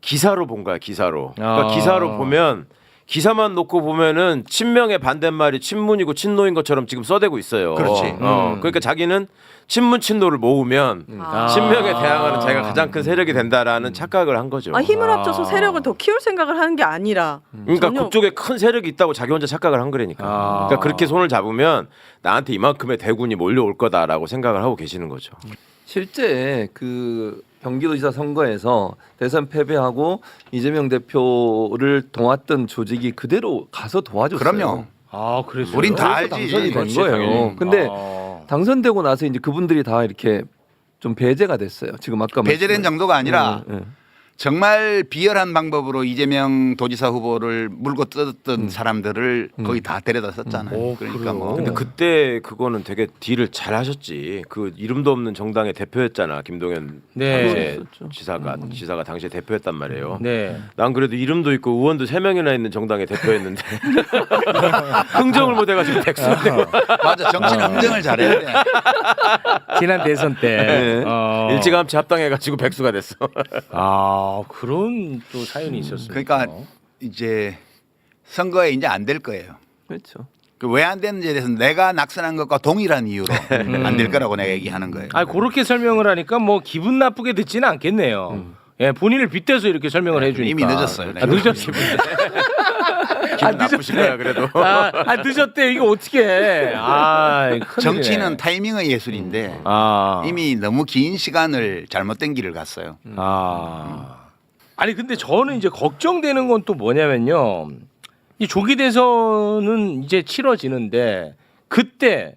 기사로 본 거야 기사로. 그러니까 기사로 보면 기사만 놓고 보면은 친명의 반대말이 친문이고 친노인 것처럼 지금 써대고 있어요. 그렇지. 그러니까 자기는 친문 친노를 모으면 친명에 대항하는 자기가 가장 큰 세력이 된다라는 착각을 한 거죠. 아, 힘을 합쳐서 세력을 더 키울 생각을 하는 게 아니라 그러니까 전혀- 그쪽에 큰 세력이 있다고 자기 혼자 착각을 한 거라니까. 그러니까 그렇게 손을 잡으면 나한테 이만큼의 대군이 몰려올 거다라고 생각을 하고 계시는 거죠. 실제 그 경기도지사 선거에서 대선 패배하고 이재명 대표를 도왔던 조직이 그대로 가서 도와줬어요. 그럼요. 아, 그래서 우린 다 알지. 당선이 된 그렇지, 거예요. 당연히. 근데 아. 당선되고 나서 이제 그분들이 다 이렇게 좀 배제가 됐어요. 지금 아까 배제된 말씀하신- 정도가 아니라 네, 네. 정말 비열한 방법으로 이재명 도지사 후보를 물고 뜯었던 사람들을 거의 다 데려다 썼잖아요. 오, 그러니까 그래요? 뭐 근데 그때 그거는 되게 딜을 잘 하셨지. 그 이름도 없는 정당의 대표였잖아. 김동연 네. 당시에 지사가 당시에 대표였단 말이에요. 네. 난 그래도 이름도 있고 의원도 3명이나 있는 정당의 대표였는데 흥정을 못 해가지고 백수인데 맞아. 정치는 흥정을 잘해야 돼. 지난 대선 때 네. 일찌감치 합당해가지고 백수가 됐어. 아, 그런 또 사연이 있었습니다. 그러니까 이제 선거에 이제 안 될 거예요. 그렇죠. 왜 안 되는지에 대해서 내가 낙선한 것과 동일한 이유로 안 될 거라고 내가 얘기하는 거예요. 아, 그렇게 설명을 하니까 뭐 기분 나쁘게 듣지는 않겠네요. 예, 본인을 빗대서 이렇게 설명을 해주니까 이미 늦었어요. 아, 늦었습니다. 기분 나쁘실 거야 그래도. 늦었대. 이거 어떻게 해? 아, 큰일이네. 정치는 타이밍의 예술인데 아, 이미 너무 긴 시간을 잘못된 길을 갔어요. 아니 근데 저는 이제 걱정되는 건 또 뭐냐면요. 이 조기 대선은 이제 치러지는데 그때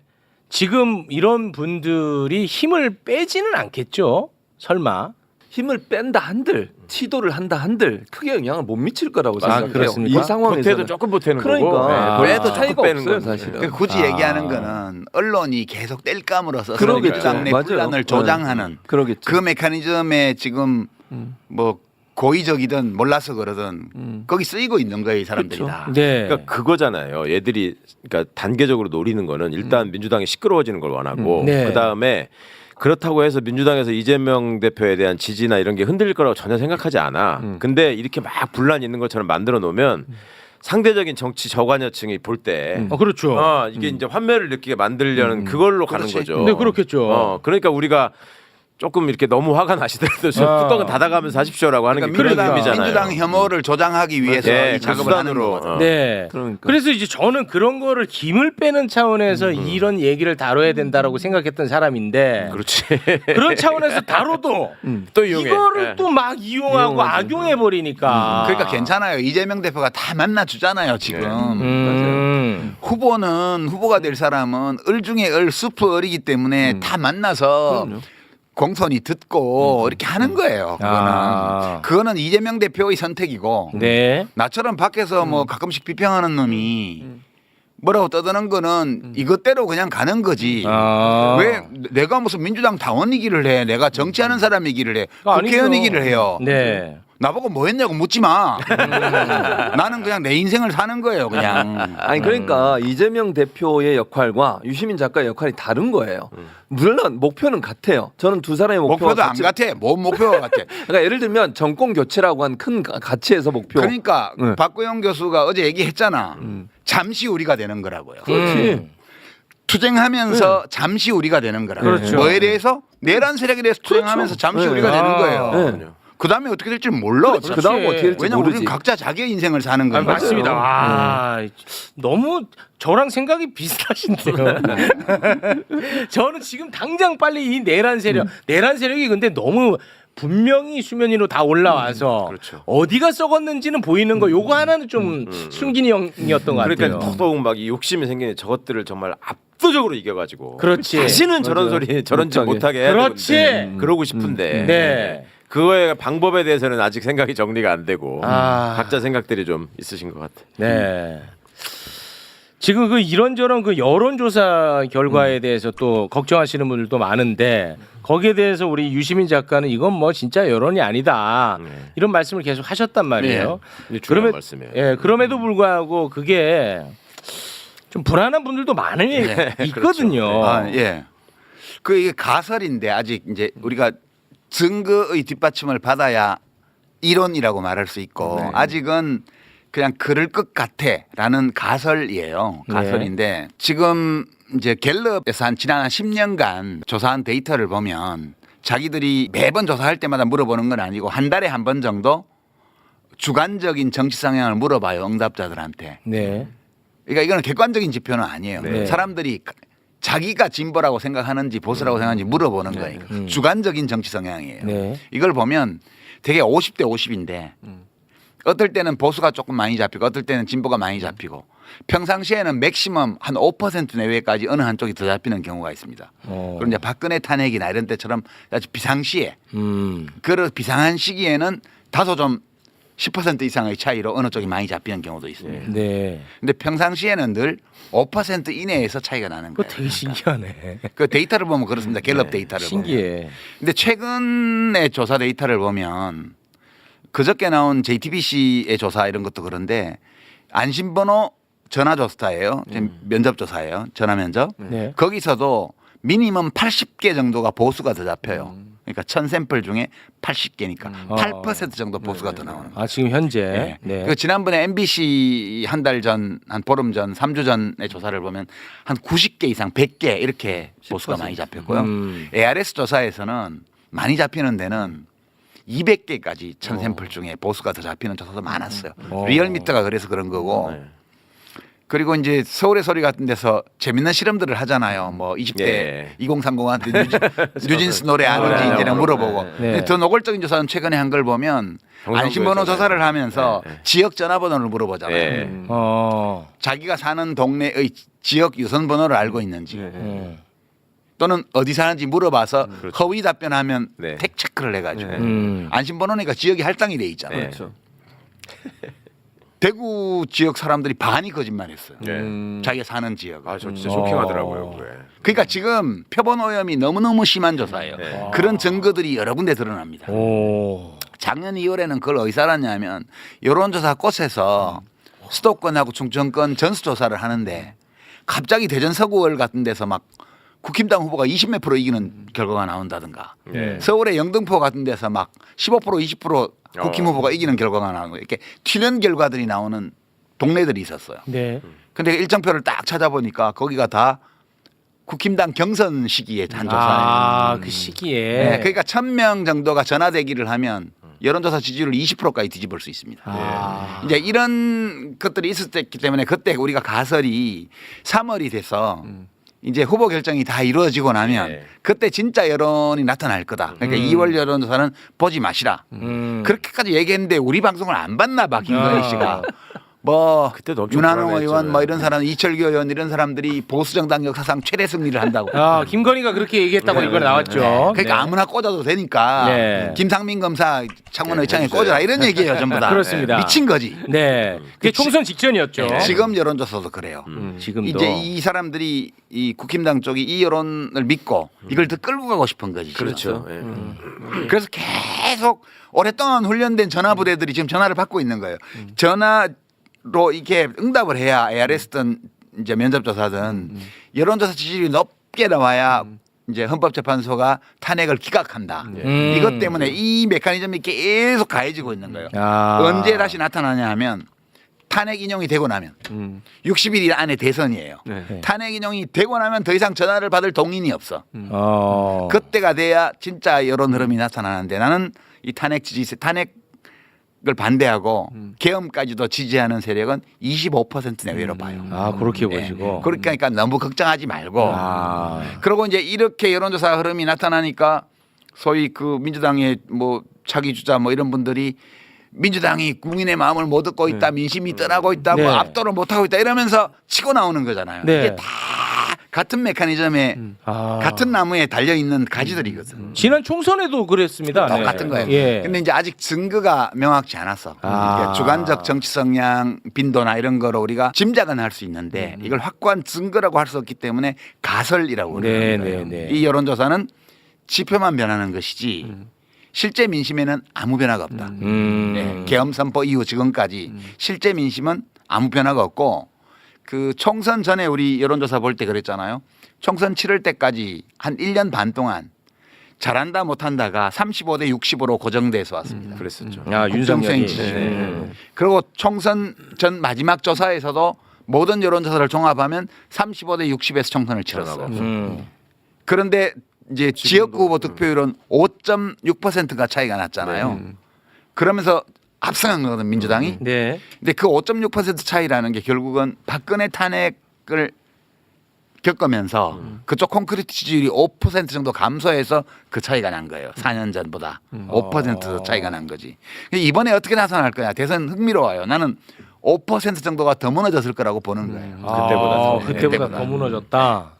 지금 이런 분들이 힘을 빼지는 않겠죠? 설마? 힘을 뺀다 한들 시도를 한다 한들 크게 영향을 못 미칠 거라고 생각해요. 그렇습니까? 이 상황에서 보태도 조금 보태는 그러니까 거고. 빼도 조금 차이가 빼는 없어요 건. 사실은. 그러니까 굳이 얘기하는 거는 언론이 계속 뗄감으로써 그러겠죠. 민주당 내 맞아요. 분란을 조장하는 그러겠죠. 그 메커니즘에 지금 뭐 고의적이든 몰라서 그러든 거기 쓰이고 있는 거예요, 이 사람들이 그렇죠. 다. 네. 그러니까 그거잖아요. 얘들이 그러니까 단계적으로 노리는 거는 일단 민주당이 시끄러워지는 걸 원하고 네. 그다음에 그렇다고 해서 민주당에서 이재명 대표에 대한 지지나 이런 게 흔들릴 거라고 전혀 생각하지 않아. 근데 이렇게 막 분란 있는 것처럼 만들어 놓으면 상대적인 정치 저관여층이 볼 때 그렇죠. 이게 이제 환멸을 느끼게 만들려는 그걸로 가는 그렇지. 거죠. 네, 그렇겠죠. 그러니까 우리가 조금 이렇게 너무 화가 나시더라도 좀 뚜껑은 닫아가면서 하십시오라고 하는 그러니까 게 그런 민주당, 의미잖아요. 민주당 혐오를 조장하기 위해서 네, 이 작업을 하는 수단으로. 거거든. 네. 그러니까. 그래서 이제 저는 그런 거를 김을 빼는 차원에서 이런 얘기를 다뤄야 된다라고 생각했던 사람인데 그렇지. 그런 차원에서 다뤄도 또 이용해. 이거를 예. 또 막 이용하고 이용하죠. 악용해 버리니까. 그러니까 괜찮아요. 이재명 대표가 다 만나 주잖아요, 지금. 후보가 될 사람은 을 중에 을 수프 을이기 때문에 다 만나서 공선이 듣고 이렇게 하는 거예요. 그거는 이재명 대표의 선택이고 네. 나처럼 밖에서 뭐 가끔씩 비평하는 놈이 뭐라고 떠드는 거는 이것대로 그냥 가는 거지. 왜 내가 무슨 민주당 당원이기를 해? 내가 정치하는 사람이기를 해? 국회의원이기를 해요. 네. 나보고 뭐 했냐고 묻지 마. 나는 그냥 내 인생을 사는 거예요, 그냥. 아니 그러니까 이재명 대표의 역할과 유시민 작가의 역할이 다른 거예요. 물론 목표는 같아요. 저는 두 사람의 목표도 안 같이- 같아. 뭔 목표가 같아. 그러니까 예를 들면 정권 교체라고 한 큰 가치에서 목표. 그러니까 네. 박구영 교수가 어제 얘기했잖아. 잠시 우리가 되는 거라고요. 그렇지. 투쟁하면서 잠시 우리가 되는 거라고. 그렇죠. 뭐에 대해서 내란 세력에 대해서 투쟁하면서 잠시 네. 우리가 되는 거예요. 네. 그 다음에 어떻게 될지 몰라. 그렇지. 그 다음 어떻게 될지 왜냐면 모르지. 우리는 각자 자기의 인생을 사는 거예요. 맞습니다. 너무 저랑 생각이 비슷하신데요. 저는 지금 당장 빨리 이 내란 세력이 근데 너무 분명히 수면 위로 다 올라와서 그렇죠. 어디가 썩었는지는 보이는 거 요거 하나는 좀 순기능이었던 것 같아요. 그러니까 더더욱 막 이 욕심이 생기는 저것들을 정말 압도적으로 이겨가지고. 그렇지. 다시는 저런 맞아요. 소리 저런 짓 못하게. 못하게 해야 그렇지. 되는데 그러고 싶은데 네. 그거의 방법에 대해서는 아직 생각이 정리가 안 되고 각자 생각들이 좀 있으신 것 같아. 네. 지금 그 이런저런 그 여론조사 결과에 대해서 또 걱정하시는 분들도 많은데 거기에 대해서 우리 유시민 작가는 이건 뭐 진짜 여론이 아니다 이런 말씀을 계속 하셨단 말이에요. 네. 중요한 말씀이에요. 예, 그럼에도 불구하고 그게 좀 불안한 분들도 많이 있거든요. 아, 예. 그 이게 가설인데 아직 이제 우리가 증거의 뒷받침을 받아야 이론이라고 말할 수 있고 아직은 그냥 그럴 것 같아라는 가설이에요. 네. 가설인데 지금 이제 갤럽에서 한 지난 10년간 조사한 데이터를 보면 자기들이 매번 조사할 때마다 물어보는 건 아니고 한 달에 한 번 정도 주관적인 정치 성향을 물어봐요. 응답자들한테. 네. 그러니까 이거는 객관적인 지표는 아니에요. 네. 사람들이 자기가 진보라고 생각하는지 보수라고 생각하는지 물어보는 거예요. 주관적인 정치 성향이에요. 네. 이걸 보면 되게 50대 50인데 어떨 때는 보수가 조금 많이 잡히고 어떨 때는 진보가 많이 잡히고 평상시에는 맥시멈 한 5% 내외까지 어느 한쪽이 더 잡히는 경우가 있습니다. 그럼 이제 박근혜 탄핵이나 이런 때처럼 아주 비상시에 그런 비상한 시기에는 다소 좀 10% 이상의 차이로 어느 쪽이 많이 잡히는 경우도 있습니다. 네. 근데 평상시에는 늘 5% 이내에서 차이가 나는 그거 거예요. 되게 신기하네. 그 데이터를 보면 그렇습니다. 갤럽 데이터를 보면. 신기해. 근데 최근의 조사 데이터를 보면 그저께 나온 JTBC의 조사 이런 것도 그런데 안심번호 전화조사예요. 면접조사예요. 전화 면접. 네. 거기서도 미니멈 80개 정도가 보수가 더 잡혀요. 그러니까 1000샘플 중에 80개니까 8% 정도 보수가 더 나오는 거예요. 아 지금 현재. 네. 그 지난번에 MBC 한 달 전, 한 보름 전, 3주 전의 조사를 보면 한 90개 이상 100개 이렇게 보수가 많이 잡혔고요. ARS 조사에서는 많이 잡히는 데는 200개까지 1000샘플 중에 보수가 더 잡히는 조사도 많았어요. 리얼미터가 그래서 그런 거고. 그리고 이제 서울의 소리 같은 데서 재밌는 실험들을 하잖아요. 뭐 20대 예. 2030한테 뉴진스 노래 아는지 이제는 물어보고. 네. 근데 더 노골적인 조사는 최근에 한 걸 보면 안심번호 조사를 하면서 지역 전화번호를 물어보잖아요. 예. 자기가 사는 동네의 지역 유선 번호를 알고 있는지 또는 어디 사는지 물어봐서 허위 답변하면 네. 택 체크를 해가지고 안심번호니까 지역이 할당이 돼 있잖아요. 그렇죠. 대구 지역 사람들이 반이 거짓말했어요. 네. 자기가 사는 지역. 아, 저 진짜 쇼킹하더라고요. 그게. 그러니까 지금 표본 오염이 너무너무 심한 조사예요. 네. 그런 증거들이 여러 군데 드러납니다. 오. 작년 2월에는 그걸 어디서 알았냐면 여론조사 꽃에서 수도권하고 충청권 전수조사를 하는데 갑자기 대전 서구월 같은 데서 막 국힘당 후보가 20몇 프로 이기는 결과가 나온다든가 네. 서울의 영등포 같은 데서 막 15% 20% 국힘 후보가 이기는 결과가 나오는 거예요. 이렇게 튀는 결과들이 나오는 동네들이 있었어요. 네. 근데 일정표를 딱 찾아보니까 거기가 다 국힘당 경선 시기에 한 조사예요. 아, 그 시기에. 네, 그러니까 1000명 정도가 전화대기를 하면 여론조사 지지율을 20%까지 뒤집을 수 있습니다. 아. 이제 이런 것들이 있었기 때문에 그때 우리가 가설이 3월이 돼서 이제 후보 결정이 다 이루어지고 나면 네. 그때 진짜 여론이 나타날 거다. 그러니까 2월 여론조사는 보지 마시라. 그렇게까지 얘기했는데 우리 방송을 안 봤나 봐 김건희 씨가. 뭐 그때도 엄청 윤한홍 불안했죠. 의원 뭐 이런 사람 이철규 의원 이런 사람들이 보수 정당 역사상 최대 승리를 한다고. 아, 김건희가 그렇게 얘기했다고 이번에 나왔죠. 그러니까 아무나 꽂아도 되니까 네. 김상민 검사 창원 의창에 꽂아라 이런 얘기예요 전부 다. 그렇습니다. 미친 거지. 네. 그게 총선 직전이었죠. 지금 여론조사도 그래요. 지금도. 이제 이 사람들이 이 국힘당 쪽이 이 여론을 믿고 이걸 더 끌고 가고 싶은 거지. 지금. 그렇죠. 그래서 계속 오랫동안 훈련된 전화부대들이 지금 전화를 받고 있는 거예요. 전화로 이렇게 응답을 해야 ARS든 이제 면접조사든 여론조사 지지율이 높게 나와야 이제 헌법재판소가 탄핵을 기각한다. 이것 때문에 이 메커니즘이 계속 가해지고 있는 거예요. 아. 언제 다시 나타나냐 하면 탄핵 인용이 되고 나면 60일 안에 대선이에요. 네. 탄핵 인용이 되고 나면 더 이상 전화를 받을 동인이 없어. 그때가 돼야 진짜 여론 흐름이 나타나는데 나는 이 탄핵 탄핵을 반대하고 계엄까지도 지지하는 세력은 25% 내외로 봐요. 아, 그렇게 보시고. 그러니까 너무 걱정하지 말고. 아. 그리고 이제 이렇게 여론조사 흐름이 나타나니까 소위 그 민주당의 뭐 차기 주자 뭐 이런 분들이 민주당이 국민의 마음을 못 듣고 있다, 민심이 떠나고 있다, 뭐 네. 압도를 못 하고 있다 이러면서 치고 나오는 거잖아요. 네. 이게 다 같은 메커니즘에 아. 같은 나무에 달려 있는 가지들이거든. 지난 총선에도 그랬습니다. 네. 똑같은 거예요. 예. 근데 이제 아직 증거가 명확치 않았어. 그러니까 주관적 정치 성향 빈도나 이런 거로 우리가 짐작은 할 수 있는데 이걸 확고한 증거라고 할 수 없기 때문에 가설이라고 네, 그러는 거예요. 네, 네. 이 여론조사는 지표만 변하는 것이지 실제 민심에는 아무 변화가 없다. 네, 계엄 선포 이후 지금까지 실제 민심은 아무 변화가 없고 그 총선 전에 우리 여론조사 볼 때 그랬잖아요. 총선 치를 때까지 한 1년 반 동안 잘한다 못한다가 35대 60으로 고정돼서 왔습니다. 그랬었죠. 아, 윤석열이. 지지율. 그리고 총선 전 마지막 조사에서도 모든 여론조사를 종합하면 35대 60에서 총선을 치렀어요. 그런데 이제 지역구 후보 득표율은 5.6%가 차이가 났잖아요. 그러면서 압승한 거거든 민주당이. 네. 근데 그 5.6% 차이라는 게 결국은 박근혜 탄핵을 겪으면서 그쪽 콘크리트 지지율이 5% 정도 감소해서 그 차이가 난 거예요. 4년 전보다 5% 차이가 난 거지. 이번에 어떻게 나타날 거냐. 대선 흥미로워요. 나는 5% 정도가 더 무너졌을 거라고 보는 거예요. 그때보다 더 무너졌다.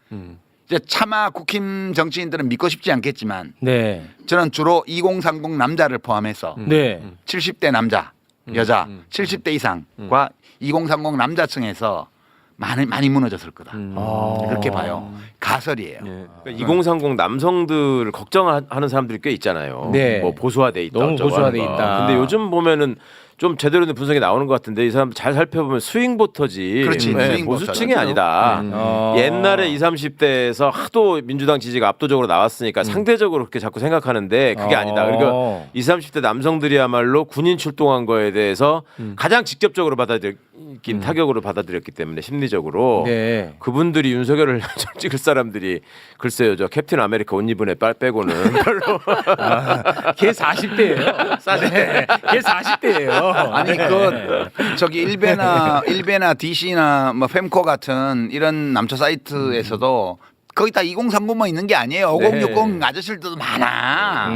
이제 차마 국힘 정치인들은 믿고 싶지 않겠지만 네. 저는 주로 2030 남자를 포함해서 네. 70대 남자, 여자, 70대 이상과 2030 남자층에서 많이 무너졌을 거다. 그렇게 봐요. 가설이에요. 그러니까 2030 남성들을 걱정하는 사람들이 꽤 있잖아요. 네. 뭐 보수화돼 있다. 너무 어쩌고 보수화돼 하는 거. 있다. 근데 요즘 보면은 좀 제대로 된 분석이 나오는 것 같은데 이 사람 잘 살펴보면 스윙보터지. 그렇지, 스윙 보수층이 보터죠. 아니다. 옛날에 20, 30대에서 하도 민주당 지지가 압도적으로 나왔으니까 상대적으로 그렇게 자꾸 생각하는데 그게 아니다. 그러니까 20, 30대 남성들이야말로 군인 출동한 거에 대해서 가장 직접적으로 받아들인 타격으로 받아들였기 때문에 심리적으로 네. 그분들이 윤석열을 찍을 사람들이 글쎄요 저 캡틴 아메리카 옷 입은 애 빼고는 별로 걔 40대예요. 네. 걔 40대예요. 아니 그 저기 일베나 DC나 뭐 fem코 같은 이런 남초 사이트에서도 거기 다 2030만 있는 게 아니에요. 5060 아저씨들도 많아.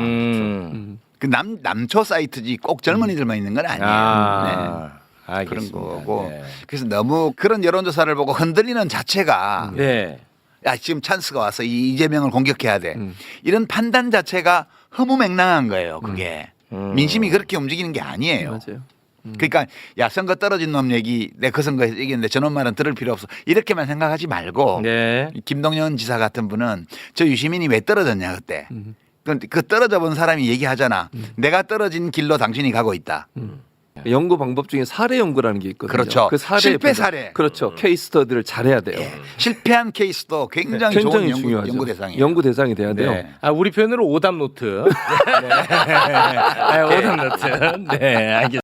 그 남초 사이트지 꼭 젊은이들만 있는 건 아니에요. 네. 그런 알겠습니다. 거고. 네. 그래서 너무 그런 여론조사를 보고 흔들리는 자체가 네. 야 지금 찬스가 왔어 이재명을 공격해야 돼. 이런 판단 자체가 허무맹랑한 거예요. 그게 민심이 그렇게 움직이는 게 아니에요. 맞아요. 그러니까 야 선거 떨어진 놈 얘기 내 그 선거에서 이겼는데 저놈 말은 들을 필요 없어 이렇게만 생각하지 말고 네. 김동연 지사 같은 분은 저 유시민이 왜 떨어졌냐 그때 그 떨어져 본 사람이 얘기하잖아. 내가 떨어진 길로 당신이 가고 있다. 연구 방법 중에 사례 연구라는 게 있거든요. 그렇죠. 그 사례 실패 분석. 사례. 그렇죠. 케이스 스터디를 잘해야 돼요. 실패한 케이스도 굉장히 좋은 연구 대상이에요. 연구 대상이 돼야 돼요. 네. 아, 우리 표현으로 오답 노트. 네. 오답 노트. 네, 알겠습니다.